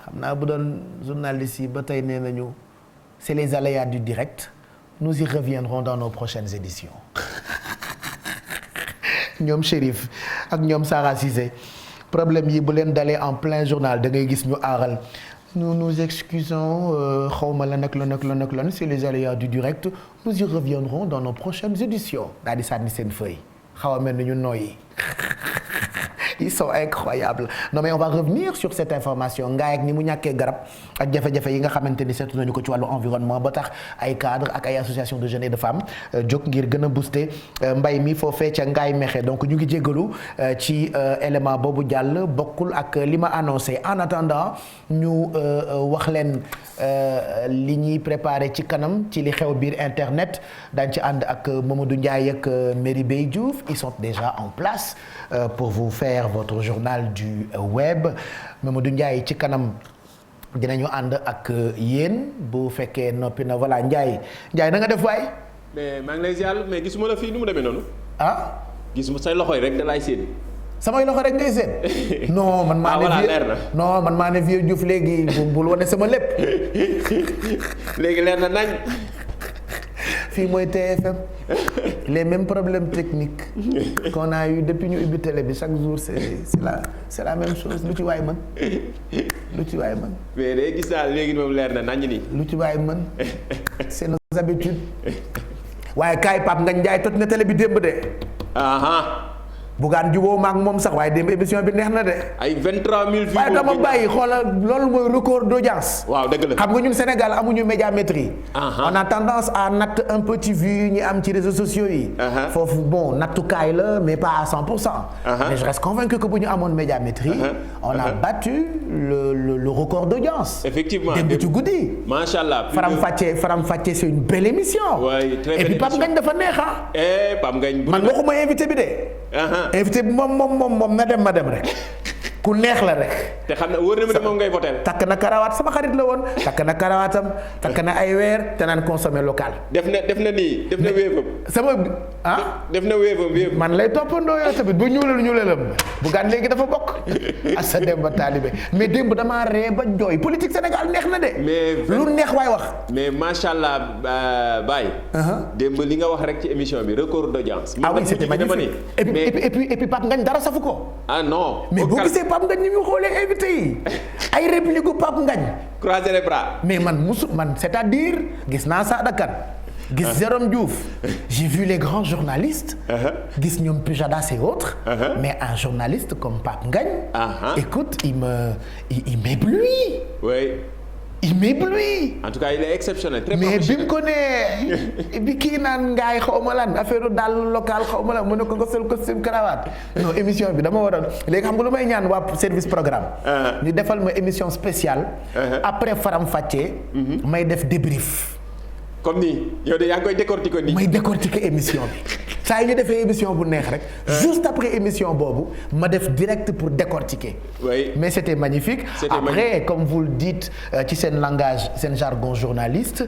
xam naa bu doon journaliste yi ba tey nee nañu c'est les aléas du direct nous y reviendrons dans nos prochaines éditions ñoom Chérif ak ñoom Sarah Cissé problème yi bu leen dalee en plein journal da ngay gis ñu aaral nous nous excusons xawma la nag c'est les aléas du direct nous y reviendrons dans nos prochaines éditions daal di sànni seen feuille xaw a mel ni ñu nooyi ils sont incroyables non mais on va revenir sur cette information ngaay ak ni mu ñàkkee garab ak jafe-jafe yi nga xamante ni seetu nañu ko ci wàllu environnement ba tax ay cadres ak ay association de jeunes et de femmes jóg ngir gën a booster mbay mi foofee ca ngaay mexe donc ñu ngi jéggalu ci élément boobu jàll bokkul ak li ma annoncé en attendant ñu wax leen li ñuy préparé ci kanam ci li xew biir internet dañ ci ànd ak Mamadou Ndiaye ak Merry Bey Diouf ils sont déjà en place pour vous faire votre journal du web Mamadou Ndiaye ci kanam dinañu ànd ak yéen bu fekkee noppi na voilà Ndiaye na nga def waay. mais maa ngi lay ziar mais gisuma la fii nu mu demee noonu. ah. gisuma say loxo yi rek da laay séen. samay loxo rek ngay seet. non man maa ne leer na. non man maa ne vieux Diouf léegi bul wane sama lépp. léegi leer na nañ. fii mooy TFM les mêmes problèmes techniques qu'on a eu depuis ñu ubbi télé bi chaque jour c'est la même chose lu ci waay mën mais day gis daal léegi moom leer na nañ ni. lu ci waay mën c'est nos habitudes waaye kaay Pape Ngagne Ndiaye toj na télé bi démb de. Bougane jubóo maak moom sax waaye démb émission bi neex na de. ay 23000 vues. waaye dama bàyyi xoolal loolu mooy record d'audience. waaw dëgg la xam nga ñun Sénégal amuñu médiamétrie. on a tendance à natt un peu ci vues ñi am ci réseaux sociaux yi. foofu bon nattukaay la mais pas à 100%. mais je reste convaincu que bu ñu amoon médiamétrie. on a battu le record d'audience. effectivement démb ci guddi. macha allah. Faram Facce c'est une belle émission. oui très belle émission et puis Pape Ngagne dafa neex Pape Ngagne man waxuma invité bi de. invité bi moom na dem ma dem rek ku neex la rek. te xam na wóor na ma ne moom ngay voté. takk na karawaat sama xarit la woon takk na karawaatam takk na ay weer te naan consommer local. def na wéefam. sama def na wéefam. man lay toppandoo yow tamit bu ñuulelam Bougane léegi dafa bokk ak sa Demba Talibé mais démb damaa ree ba jooy politique Sénégal neex na de. mais lu neex waay wax. mais macha allah Baye. démb li nga wax rek ci émission bi record d'audience. ah oui c'était magnifique et puis Pape Ngagne dara safu ko. ah non. mais boo gisee Pape Ngagne ni mu xoolee invité yi ay réplique gu Pape Ngagne. croiser les bras. mais man c'est-à-dire gis naa Sada Kane gis Jérôme Diouf j'ai vu les grands journalistes. gis ñoom Pujadas et autres. mais un journaliste comme Pape Ngagne. écoute il m'éblouit. oui. il m'éblouit. en tout cas il est exceptionnel. très mais professionnel. bi mu ko nee bi kii naan ngaay xaw ma lan affaire daal local xaw ma lan mu ne ko nga sol costume cravate non émission bi dama waroon léegi xam nga lu may ñaan waa service programme. ñu defal ma émission spéciale. après Faram Facce. may def débrief. comme nii yow de yaa ngi koy décortiquer nii. may décortiquer émission bi saa yu ñu defee émission bu neex rek. juste après émission boobu ma def direct pour décortiquer. oui mais c'était magnifique. Après comme vous le dites ci seen langage seen jargon journaliste.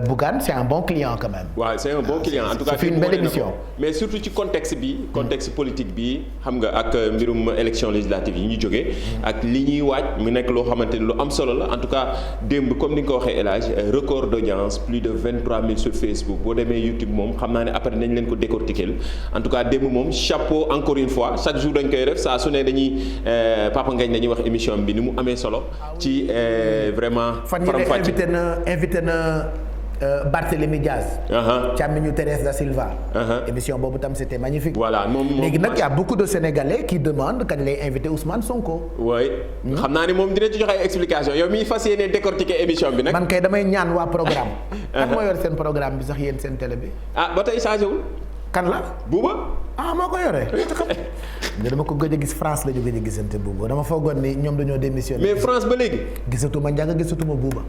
Bougane c'est un bon client quand même. waaw c'est un bon client en tout cas. c'est une belle émission. mais surtout ci contexte politique bi xam nga ak mbirum élection législative yi ñu jógee. ak li ñuy waaj mu nekk loo xamante ni lu am solo la en tout cas démb comme ni nga ko waxee El Hadj record d'audience plus de 23000 sur Facebook boo demee YouTube moom xam naa ne après nañ leen ko décortiquer en tout cas démb moom chapeau encore une fois chaque jour dañ koy def saa su ne dañuy Papa Ngagne dañuy wax émission bi ni mu amee solo ci vraiment. Faram Facce invité na Barthélémy Diaz. càmmiñu Thérèse da Silva. émission boobu tam c'était magnifique. voilà moom léegi nag y a beaucoup de Sénégalais qui demandent kañ lay invité Ousmane Sonko. oui xam naa ni moom dina ci joxe ay explication yow miy fas yéene décortiquer émission bi nag. man kay damay ñaan waa programme. kan moo yor seen programme bi sax yéen seen télé bi. ba tey changé wul. kan la. Bouba. moo ko yore. dama ko gëj a gis France la ñu gëj a gisante Bouba dama foogoon ni ñoom dañoo démissionné. mais France ba léegi. gisatuma Ndiaga gisatuma Bouba.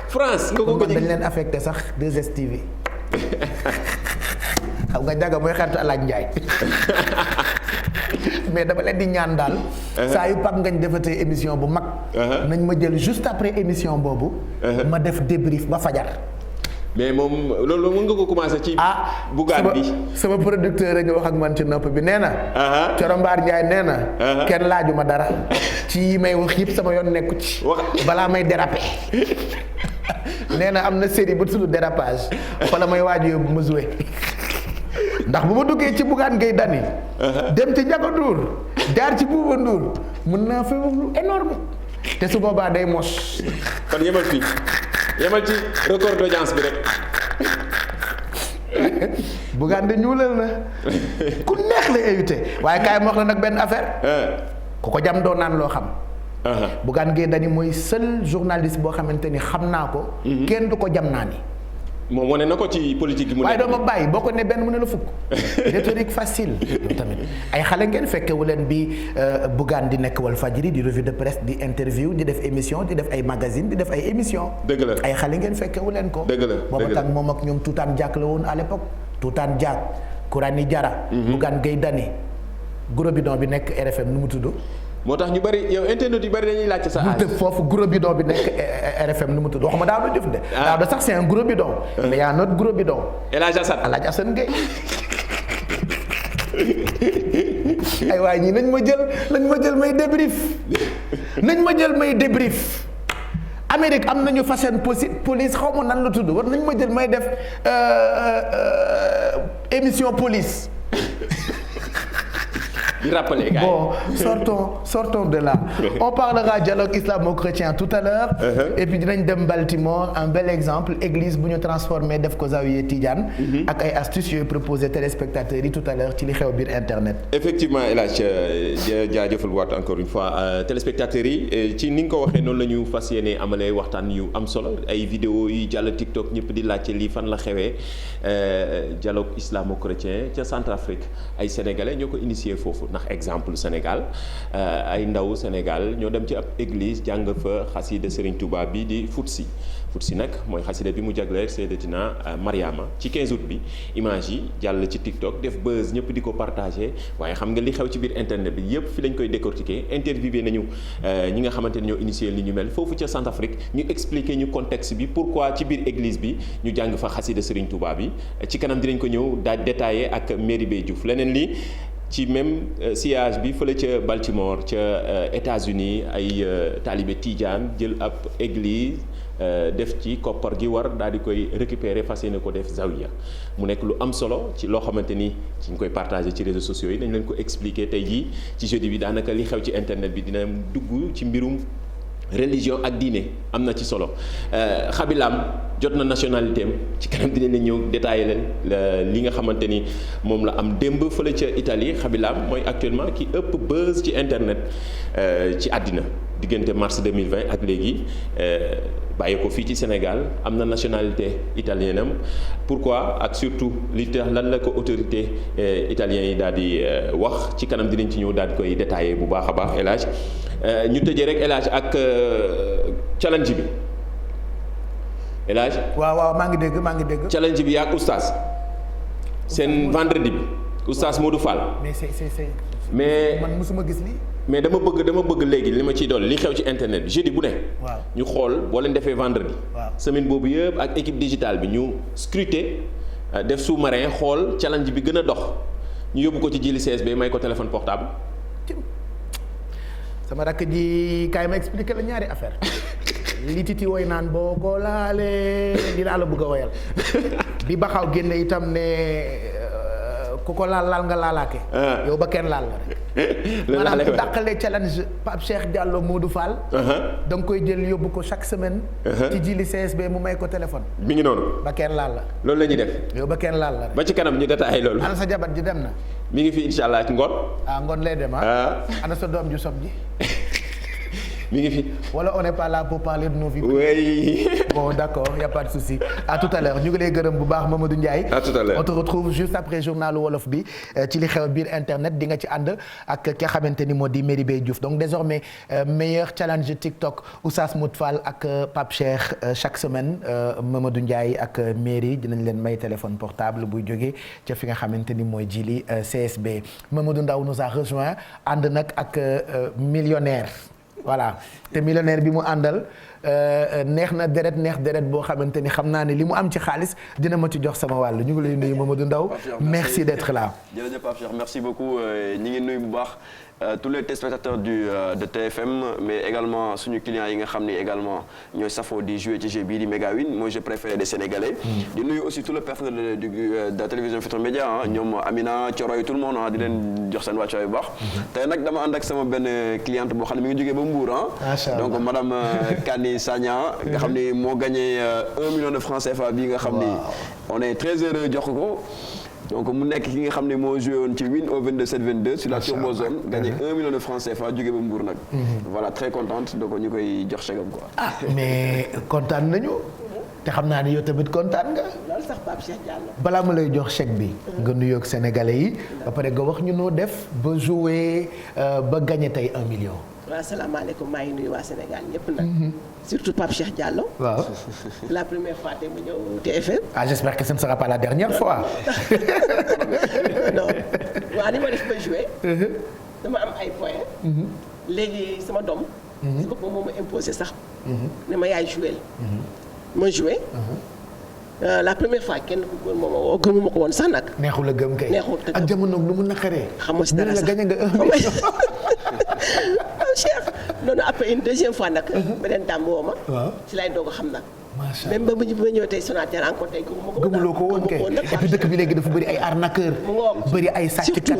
France nga ko gëj dañ leen affecté sax 2STV. xam nga Ndiaga mooy xaritu Alaaj Ndiaye. mais dama leen di ñaan daal. saa yu Pape Ngagne defatee émission bu mag. nañ ma jël juste après émission boobu. ma def débrief ba fajar. mais moom loolu mën nga ko commencé ci. Bougane bi sama producteur rek nga wax ak man ci nopp bi nee na. Corombaar Ndiaye nee na. kenn laajuma dara. ci yi may wax yëpp sama yoon nekku ci. balaa may déraper. nee na am na série bu tudd dérapage. fa la may waaj yóbbu ma joué. ndax bu ma duggee ci Bougane Gueye Dany. dem ci Ndiaga Ndour. jaar ci Bouba Ndour. mën naa fa wax lu énorme. te su boobaa day mos. kon yemal fii. yemal ci record d'audience bi rek. Bougane de ñuulal na ku neex la invité waaye kaay ma wax la nag benn affaire. ku ko jam doo naan loo xam. Bougane Gueye Dany mooy seul journaliste boo xamante ni xam naa ko. kenn du ko jam naa ni. moom wane na ko ci politique bi mu waaye doo ma bàyyi boo ko ne benn mu ne la fukk. rhétorique facile tamit ay xale ngeen fekkewu leen bi Bougane di nekk Walfadjri di revue de presse di interview di def émission di def ay magazine di def ay émission dëgg la ay xale ngeen fekkewu leen ko. dëgg la booba tam moom ak ñoom Tuutaan Diak la woon à l'époque Tuutaan Diak Kourani Diarra. Bougane Gueye Dany gros bidon bi nekk RFM nu mu tudd. moo tax ñu bari yow internet yu bari dañuy laajte sa âge. bu foofu gros bidon bi nekk RFM nu mu tudd waxuma daaw da jëf de. daaw da sax c'est un gros bidon. mais y a un autre gros bidon. El Hadj Assane El Hadj Assane Gueye. ay waay ñii nañ ma jël may débrief. nañ ma jël may débrief. Amérique am nañu fashion police xaw ma nan la tudd war nañ ma jël may def émission police. Bon, sortons de là. On parlera dialogue islamo-chrétien tout à l'heure. Et puis dinañ dem Baltimore, un bel exemple, église bu ñu transformé def ko Zawiya Tidiane. ak ay astuces yooyu proposé téléspectateurs yi tout à l'heure ci li xew biir internet. Effectivement El Hadj jaajëfal waat encore une fois téléspectateurs yi ci ni nga ko waxee noonu la ñu fas yéene amalee waxtaan yu am solo ay vidéo yu jàll TikTok ñëpp di laajte lii fan la xewee dialogue islamo-chrétien ca Centrafrique ay sénégalais ñoo ko initié foofu. ndax exemple Sénégal ay ndaw Sénégal ñoo dem ci ab église jàng fa xasida Serigne Touba bi di Futsi nag mooy xasida bi mu jagleel Sayyidatina Mariama ci 15 août bi image yi jàll ci TikTok def buzz ñëpp di ko partagé waaye xam nga li xew ci biir internet bi yëpp fi lañ koy décortiquer interviewé nañu ñi nga xamante ne ñoo initié li ñu mel foofu ca Centrafrique ñu expliqué ñu contexte bi pourquoi ci biir église bi ñu jàng fa xasida Serigne Touba bi ci kanam dinañ ko ñëw daal détaillé ak Merry Beye Diouf leneen li ci même sillage bi fële ca Baltimore ca États-Unis ay taalibe Tidiane jël ab église def ci koppar gi war daal di koy récupérer fas yéene ko def zawiya mu nekk lu am solo ci loo xamante ni ci ñu koy partager ci réseaux sociaux yi dañ leen ko expliquer tey jii ci jeudi bi daanaka li xew ci internet bi dina dugg ci mbirum religion ak diine am na ci solo Xabilam jot na nationalité am ci kanam dinañ leen ñëw détaillé leen li nga xamante ni moom la am démb fële ca Italie Xabilam mooy actuellement ki ëpp buzz ci internet ci àddina diggante mars 2020 ak léegi bàyyi ko fii ci Sénégal am na nationalité italienne am pourquoi ak surtout li tax lan la ko autorité italiens yi daal di wax ci kanam dinañ ci ñëw daal di koy détaillé bu baax a baax El Hadj ñu tëjee rek El Hadj ak challenge bi El Hadj waaw maa ngi dégg challenge bi yaa ak oustaz seen vendredi bi oustaz Modou Fall. mais man mosuma gis lii. mais dama bëgg léegi li ma ciy dool li xew ci internet bi jeudi bu ne. waaw ñu xool boo leen defee vendredi. waaw semaine boobu yëpp ak équipe digitale bi ñu scruter def sous-marin xool challenge bi gën a dox ñu yóbbu ko ci jili CSB may ko téléphone portable. sama rakk ji kaay ma expliquer la ñaari affaire li titi woy naan boo ko laalee li laa la bëgg a woyal bi baxaw génne itam ne ku ko laal nga laalaake. yow ba kenn laal la rek. maanaam ku dàqalee challenge Pape Cheikh Diallo Modou Fall. da nga koy jël yóbbu ko chaque semaine. ci jili CSB mu may ko téléphone. mi ngi noonu. ba kenn laal la. loolu la ñuy def. yow ba kenn laal la rek. ba ci kanam ñu détaillé loolu. ana sa jabat ji dem na. mi ngi fi incha allah ci ngoon. ngoon lay dem ana sa doom ju sob ji. mi ngi fi. wala on n'est pas là pour parler de nos vies. oui. bon d'accord y a pas de souci à tout à l'heure ñu ngi lay gërëm bu baax Mamadou Ndiaye. à tout à l'heure on te retrouve juste après journalu wolof bi ci li xew biir internet di nga ci ànd ak ki nga xamante ni moo di Merry Beye Diouf donc désormais meilleur challenge TikTok Oustaz Modou Fall ak Pape Cheikh chaque semaine Mamadou Ndiaye ak Merry dinañ leen may téléphone portable buy jógee ca fi nga xamante ni mooy jili CSB Mamadou Ndaw nous a rejoint ànd nag ak millionnaire. voilà te millionnaire bi mu àndal neex na deret boo xamante ni xam naa ne li mu am ci xaalis dina ma ci jox sama wàll ñu ngi lay nuyu Mamadou Ndaw merci d'être là. jërëjëf Pape Cheikh merci beaucoup ñi ngi nuyu bu baax tous les téléspectateurs de TFM mais également suñu clients yi nga xam ni également ñooy safoo di jouer ci jeu bii di Megawin mooy jeu préféré des Sénégalais. di nuyu aussi tout le personnel de la télévision Futurs Médias ñoom Amina Thioroy tout le monde di leen jox seen wàccuwaay bu baax. tey nag dama ànd ak sama benn cliente boo xam ne mi ngi jógee ba Mbour donc madame Kani Sagna nga xam ni moo gagné 1 million de francs CFA bii nga xam ni on est très heureux jox ko. donc mu nekk ki nga xam ne moo joué woon ci Win au 22/7/22 sur la Turbozone gagné 1 million de francs CFA jóge ba Mbour nag. voilà très contente donc ñu koy jox chèque am quoi. mais kontaan nañu te xam naa ne yow tamit kontaan nga. loolu sax Pape Cheikh Diallo. balaa ma lay jox chèque bi. nga nuyoog sénégalais yi. ba pare nga wax ñu noo def ba joué ba gagné tey 1 million. waaw asalaamaaleykum maa ngi nuyu waa Sénégal ñëpp nag. surtout Pape Cheikh Diallo. waaw. la première fois te mu ñëw TFM. j'espère que ce ne sera pas la dernière fois. non waaw ni ma def ba joué. dama am ay points. léegi sama doom. si boppam moo ma imposé sax. ne ma yaay joué ma joué. la première fois kenn ku góor moom woo gëmuma ko woon sax nag. neexul a gëm kay. neexul a gëm ak jamono nu mu naqaree. xam nga si dara sax gañe nga 1 million. Cheikh noonu après une deuxième fois nag. beneen dame woo ma. waaw si lay doog a xam nag. macha même ba mu ñëw tey Sonatel encore tey gëmuloo ko woon kay et puis dëkk bi léegi dafa bëri ay arnaqueur. bëri ay sàcckat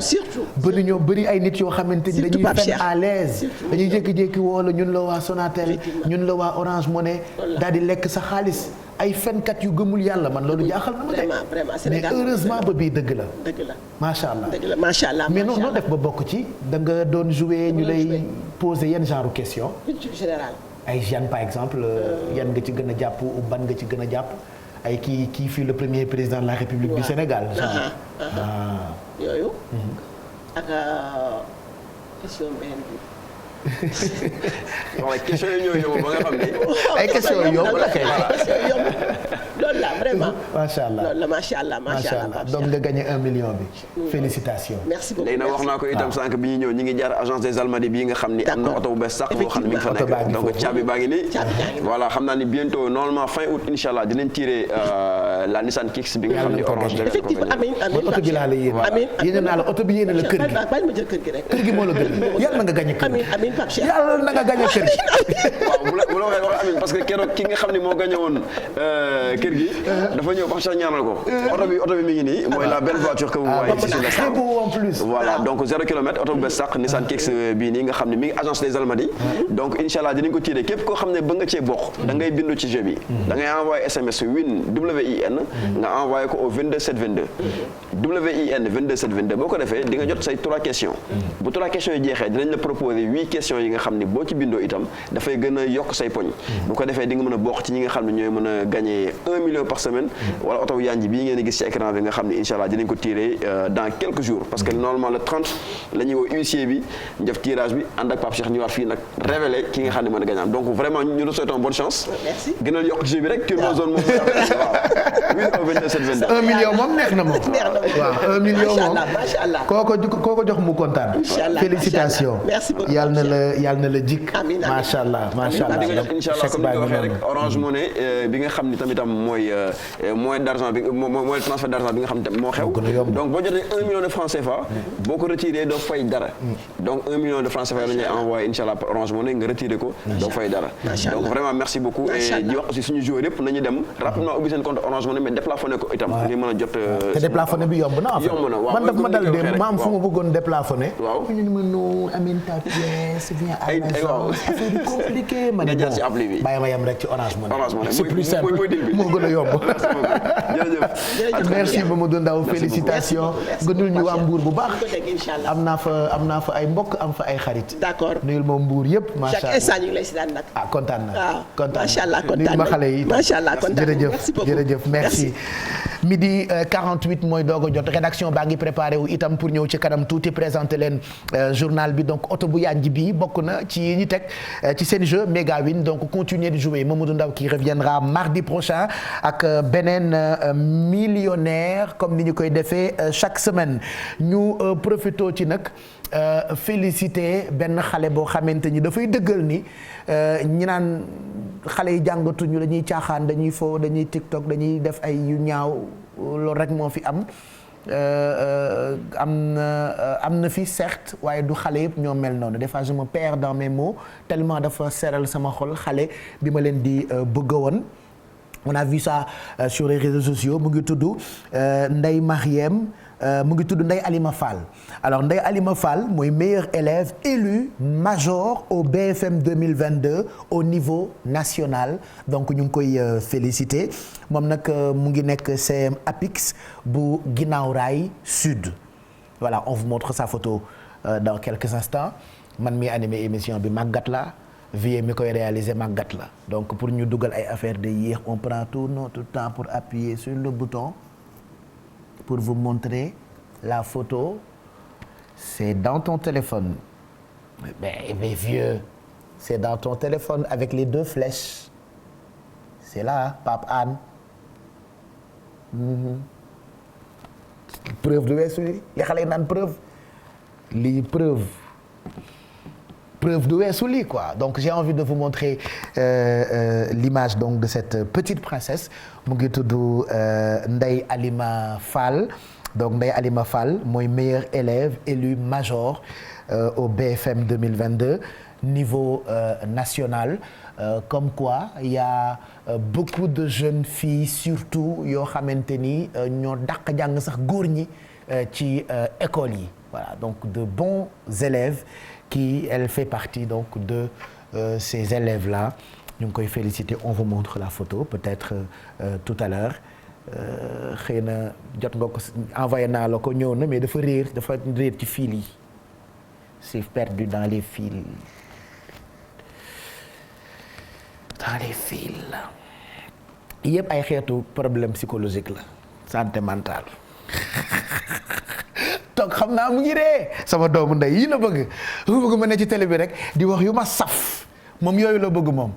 bëri ay nit yoo xamante ni dañuy fen à l'aise dañuy jékki-jékki woo la ñun la waa Sonatel ñun la waa Orange Money daal di lekk sa xaalis ay fenkat yu gëmul yàlla man loolu jaaxal na ma de. vraiment mais heureusement ba bii dëgg la. dëgg la macha allah dëgg la macha allah. mais noo def ba bokk ci da nga doon jouer ñu lay poser yenn genre question. culture générale. ay Jeanne par exemple yan nga ci gën a jàpp ou ban nga ci gën a jàpp ay kii fii le premier président de la République du Sénégal. yooyu. ak question benn bi. waaw question yi ñoo yomb ba nga xam ne. ay question yomb la kay. loolu la vraiment. macha allah loolu la macha allah macha allah. donc nga gagné 1 million bi. félicitations. merci beaucoup léegi nag wax naa ko itam sànq bi ñu ñëw ñi ngi jaar agence des Almadies bii nga xam ni am na oto bu bees sax boo xam ne mi ngi fa nekk donc caabi baa ngi nii. voilà xam naa ni bientôt normalement fin août incha allah dinañ tiré la Nissan Kicks bi nga xam ni Orange. effectivement amiin amiin oto bi laa la yéene. amiin yéene naa la oto bi yéene la kër gi. bàyyi ma jël kër gi rek. kër gi moo la gën yàlla na nga gagné kër gi. amiin Pape Cheikh. yàlla na nga gagné kër gi. waaw bu la waxee wax amiin parce que keroog ki nga xam ne moo gagné woon kër gi dafa ñëw Pape Cheikh ñaanal ko. oto bi mi ngi nii mooy la belle voiture que vous voyez ici sur le très beau en plus. voilà donc 0 kilomètre oto bu bees sax Nissan Kicks bii nii nga xam ne mi ngi agence des Almadies donc incha allah dinañ ko tiré képp koo xam ne ba nga cee bokk da ngay bindu ci jeu bi da ngay envoyé SMS WIN WIN nga envoyé ko au 22722 WIN 22722 boo ko defee di nga jot say 3 questions bu 3 questions yi jeexee dinañ la proposer 8 questions yi nga xam ne boo ci bindoo itam dafay gën a yokk say poñ bu ko defee di nga mën a bokk ci ñi nga xam ne ñooy mën a gagner 1 million par semaine wala oto yanji bii ngeen gis ci écran bi nga xam ne incha allah dinañ ko tiré dans quelques jours parce que normalement le 30 la ñuy woo huissier bi ñu def tirage bi ànd ak Pape Cheikh ñëwaat fii nag révélé ki nga xam ne mën a gagnant donc vraiment ñu la souhaitons bonne chance. merci gënal yokk jeu bi rek Turbozone moom waaw 1 million moom neex na moom. waaw 1 million moom macha allah koo ko jox mu kontaan. félicitations merci beaucoup yàlla na la jik. amiin macha allah macha allah. di nga jot incha allah comme ni nga waxee rek Orange Money bi nga xam ni tamitam mooy moyen d'argent bi mooy transfert d'argent bi nga xam ne moo xew. donc boo jotee 1 million de francs CFA. boo ko retiré doo fay dara. donc 1 million de francs CFA la ñuy envoyé incha allah Orange Money nga retiré ko. doo fay dara. donc vraiment merci beaucoup et di wax aussi suñu joueur yëpp nañu dem rapidement ubbi seen compte Orange Money mais déplafonné ko itam. ngir mën a jot te déplafonné bi yomb na en fait. yomb na waaw man daf ma dal de ma am fu ma bëggoon déplafonné. waaw ñu ne ma non amène ta pièce viens à l'agence affaire yi compliqué ma ne nga jaar ci appli bi bàyyi ma yem rek ci Orange Money. Orange Money c'est plus simple moo gën a yomb. jërëjëf merci Mamadou Ndaw félicitations. gënul ñu waa Mbour bu baax. am naa fa ay mbokk am fa ay xarit. d'accord nuyul ma Mbour yëpp. macha allah chaque instant ñu ngi lay si daan nag. ah kontaan naa. waaw kontaan macha allah kontaan nuyul ma xale yi. macha allah kontaan jërëjëf merci. midi 48 mooy doog a jot rédaction baa ngi préparé wu itam pour ñëw ci kanam tuuti présenté leen journal bi donc oto bu yanj bi bokk na ci yi ñu teg ci seen jeu Megawin donc continuer de jouer Mamadou Ndaw qui reviendra mardi prochain ak beneen millionnaire comme ni ñu koy defee chaque semaine ñu profito ci nag féliciter benn xale boo xamante ni dafay dëggal ni ñi naan xale yi jàngatuñu dañuy caaxaan dañuy fo dañuy TikTok dañuy def ay yu ñaaw loolu rek moo fi am. am na fi certes waaye du xale yëpp ñoo mel noonu des fois je me perds dans mes mots tellement dafa seral sama xol xale bi ma leen di bëgg woon on a vu ça sur les réseaux sociaux mu ngi tudd Ndeye Mariem mu ngi tudd Ndeye Alima Fall alors Ndeye Alima Fall mooy meilleur élève élu major au BFM 2022 au niveau national donc ñu ngi koy féliciter moom nag mu ngi nekk CM APIX bu Guinaw Rail Sud voilà on vous montre sa photo dans quelques instants man mi animé émission bi màggat la vie mi koy réaliser màggat la donc pour ñu dugal ay affaire de yéex on prend tout notre temps pour appuyer sur le bouton pour vous montrer la photo c'est dans ton téléphone mais vieux c'est dans ton téléphone avec les 2 flèches c'est là Pape Anne preuve du weesu li xale yi naan preuve lii preuve du weesu lii quoi donc j'ai envie de vous montrer l'image donc de cette petite princesse mu ngi tudd Ndeye Alima Fall donc Ndeye Alima Fall mooy meilleur élève élu major au BFM 2022 niveau national comme quoi il y a beaucoup de jeunes filles surtout yoo xamante ni ñoo dàq jàng sax góor ñi ci école yi voilà donc de bons élèves qui elle fait partie donc de ces élèves là ñu ngi koy féliciter on vous montre la photo peut-être tout à l'heure xëy na jot nga ko envoyé naa la ko ñëw na mais dafa réer ci fil yi c'est perdu dans les fils yëpp ay xeetu problème psychologique la santé mentale toog xam naa mu ngi ree sama doomu ndey yi la bëgg ma ne ci télé bi rek di wax yu ma saf moom yooyu la bëgg moom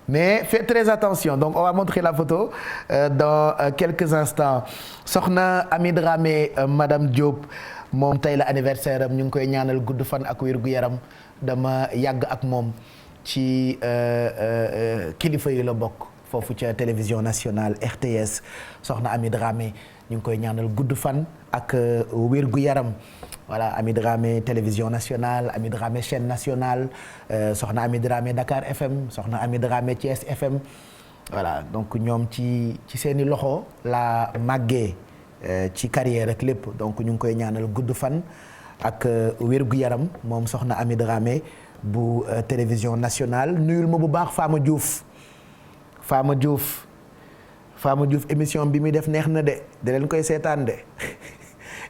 mais faites très attention donc on va montrer la photo dans quelques instants soxna Ami Dramé madame Diop moom tey la anniversaire am ñu ngi koy ñaanal gudd fan ak wér gu yaram dama yàgg ak moom ci kilifa yi la bokk foofu ca télévision nationale RTS soxna Ami Dramé ñu ngi koy ñaanal gudd fan ak wér gu yaram voilà Ami Dramé télévision nationale Ami Dramé chaîne nationale soxna Ami Dramé Dakar FM soxna Ami Dramé Thiès FM voilà donc ñoom ci seeni loxo la màggee ci carrière ak lépp donc ñu ngi koy ñaanal gudd fan ak wér gu yaram moom soxna Ami Dramé bu télévision nationale nuyul ma bu baax Fama Diouf émission bi muy def neex na de leen koy seetaan de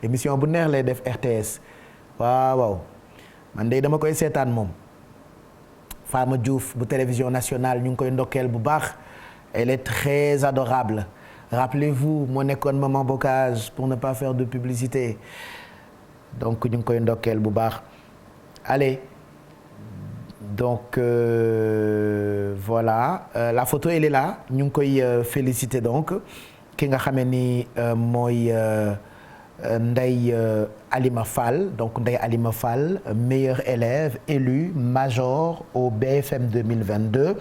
émission bu neex lay def RTS waaw man de dama koy seetaan moom Fama Diouf bu télévision nationale ñu ngi koy ndokkeel bu baax elle est très adorable rappelez-vous moo nekkoon maman Bocage pour ne pas faire de publicité donc ñu ngi koy ndokkeel bu baax allez donc voilà la photo elle est là ñu ngi koy féliciter donc ki nga xamee ni mooy Ndeye Alima Fall donc Ndeye Alima Fall meilleur élève élu major au BFM 2022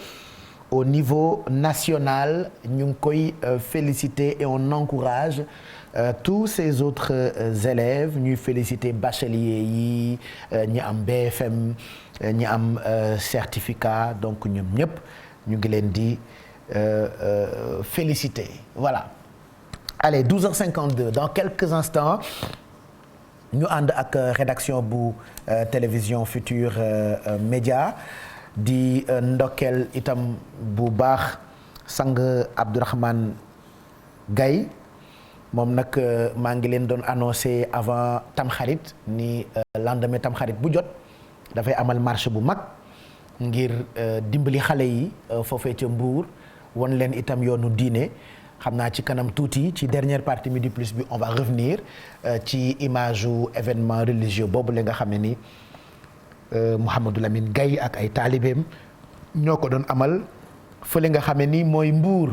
au niveau national ñu ngi koy féliciter et on encourage tous ces autres élèves ñuy féliciter bachelier yi ñi am BFM ñi am certificat donc ñoom ñëpp ñu ngi leen di féliciter voilà allez 12h52 dans quelques instants ñu ànd ak rédaction bu télévision Futur Média di ndokkeel itam bu baax sang Abdourahmane Gaye moom nag maa ngi leen doon annoncé avant Tamxarit ni lendemain Tamxarit bu jot dafay amal marche bu mag ngir dimbali xale yi foofee ca Mbour won leen itam yoonu diine xam naa ci kanam tuuti ci dernière partie Midi Plus bi on va revenir ci image u événement religieux boobu la nga xam ne ni Mouhamadou Lamine Gaye ak ay taalibeem ñoo ko doon amal fële nga xam ne ni mooy Mbour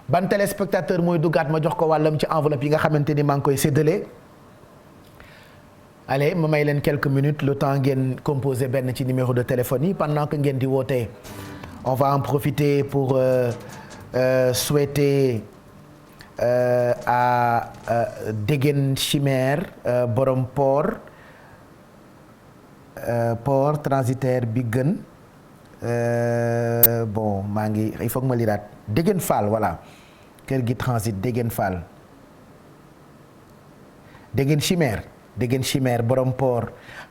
ban téléspectateur mooy duggaat ma jox ko wàllam ci enveloppe yi nga xamante ni maa ngi koy séddale allez ma may leen quelques minutes le temps ngeen composer benn ci numéro de téléphone yi pendant que ngeen di wootee on va en profiter pour souhaiter à Degen Chimère borom port transitaire bi gën bon maa ngi il faut que ma liraat Degen Fall voilà kër gi transit Degen Fall Degen Chimère borom port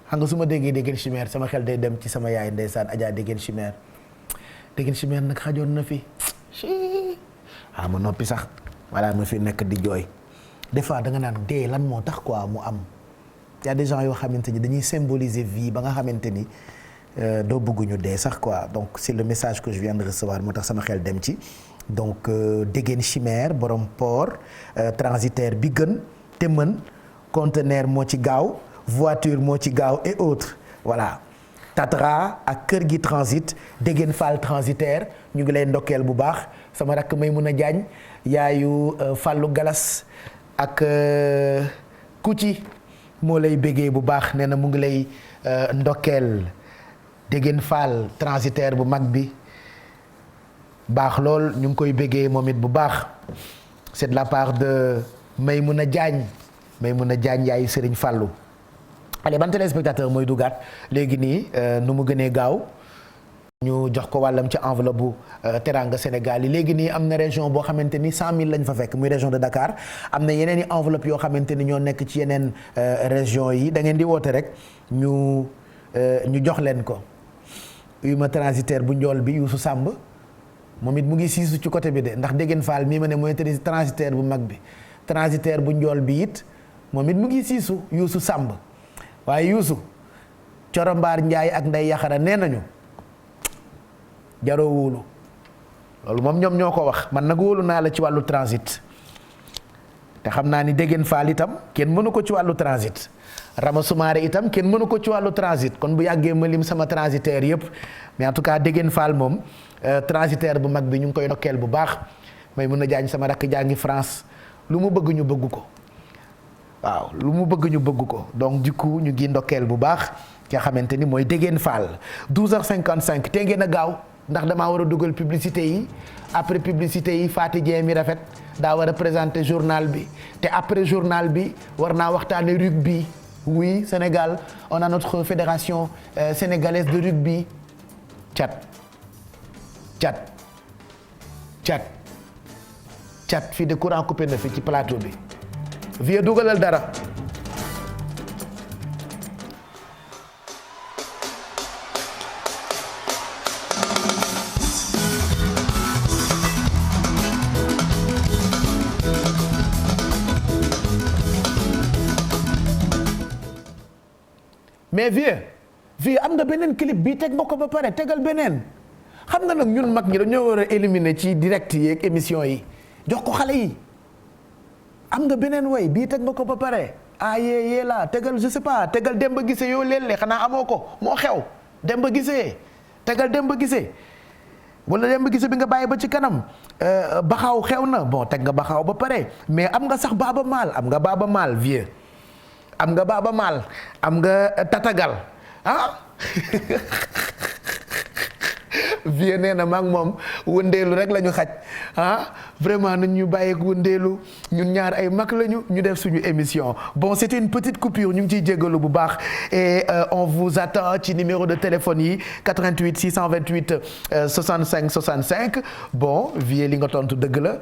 xam nga su ma déggee Degen Chimère sama xel day dem ci sama yaay ndeysaan Adja Degen Chimère nag xajoon na fi ma noppi sax voilà ma fi nekk di jooy des fois da nga naan dee lan moo tax quoi mu am y a des gens yoo xamante ni dañuy symboliser vie ba nga xamante ni doo bëgguñu dee sax quoi donc c'est le message que je viens de recevoir moo tax sama xel dem ci donc Degen Chimère borom port transitaire bi gën te mën conteneur moo ci gaaw voiture moo ci gaaw et autres voilà Tatra ak kër gi transit Degen Fall transitaire ñu ngi lay ndokkeel bu baax sama rakk Maymuna Jaañ yaayu Fallou Galas ak Kouti moo lay béggee bu baax nee na mu ngi lay ndokkeel Degen Fall transitaire bu mag bi baax lool ñu ngi koy béggee moom it bu baax c'est de la part de Maymuna Jaañ yaayu Serigne Fallou. allez ban téléspectateur mooy dugaat léegi nii nu mu gënee gaaw ñu jox ko wàllam ci enveloppe bu Teranga Sénégal yi léegi nii am na région boo xamante ni 100000 lañ fa fekk muy région de Dakar am na yeneen i enveloppe yoo xamante ni ñoo nekk ci yeneen région yi da ngeen di woote rek ñu jox leen ko. ma transitaire bu njool bi Youssou Samb moom it mu ngi siisu ci côté bi de ndax Degen Fall mii ma ne mooy transitaire bu mag bi transitaire bu njool bi it moom it mu ngi siisu Youssou Samb. waaye Youssou Corombaar Njaay ak Ndey Yaxara nee nañu jaroo wóolu loolu moom ñoom ñoo ko wax man nag wóolu naa la ci wàllu transit te xam naa ni Degen Fall itam kenn mënu ko ci wàllu transit Rama Soumaré itam kenn mënu ko ci wàllu transit kon bu yàggee ma lim sama transitaire yëpp mais en tout cas Degen Fall moom transitaire bu mag bi ñu ngi koy ndokkeel bu baax may mën a jaañ sama rakk jàngi France lu mu bëgg ñu bëgg ko waaw lu mu bëgg ñu bëgg ko donc du coup ñu ngi ndokkeel bu baax ki nga xamante ni mooy Degen Fall 12h55 te ngeen a gaaw ndax damaa war a dugal publicité yi après publicité yi Fatou Dieng mi rafet daa war a présenter journal bi te après journal bi war naa waxtaane rugby oui Sénégal on a notre fédération sénégalaise de rugby cat fii de courant coupé na fi ci plateau bi vieux dugalal dara mais vieux am nga beneen clip bii teg nga ko ba pare tegal beneen xam nga nag ñun mag ñi dañoo war a éliminer ci direct yi ak émission yi jox ko xale yi am nga beneen way bii teg nga ko ba pare yee la tegal je sais pas tegal Demba Guissé yoo léeg-léeg xanaa amoo ko moo xew Demba Guissé tegal Demba Guissé wala Demba Guissé bi nga bàyyi ba ci kanam baxaw xew na bon teg nga baxaw ba pare mais am nga sax Baaba Maal vieux am nga Baaba Maal am nga Tatagal vieux nee na maag moom wëndeelu rek la ñu xaj vraiment nañ ñu bàyyeek wëndeelu ñun ñaar ay mag lañu ñu def suñu émission bon c'était une petite coupure ñu ngi ciy jéggalu bu baax et on vous attend ci numéro de téléphone yi 88 628 65 65 bon vieux li nga tontu dëgg la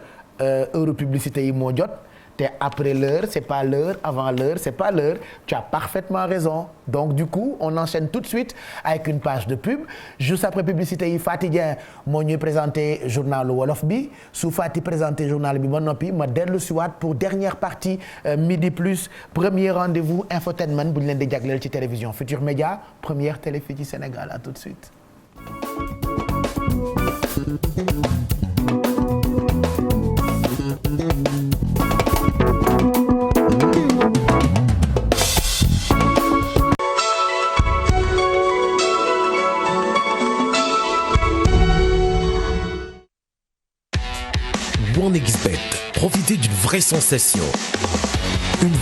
heure publicité yi moo jot te après l'heure c'est pas l'heure avant l'heure c'est pas l'heure tu as parfaitement raison donc du coup on enchaîne tout de suite avec une page de pub juste après publicité yi Faty Dieng moo ñuy présenté journalu wolof bi su Faty présenté journal bi ba noppi ma dellu si waat pour dernière partie midi plus premier rendez-vous infotainment bu ñu leen di jagleel ci télévision Futur Média première télé fii ci Sénégal à tout de suite. OneXBet, profitez d'une vraie sensation. Une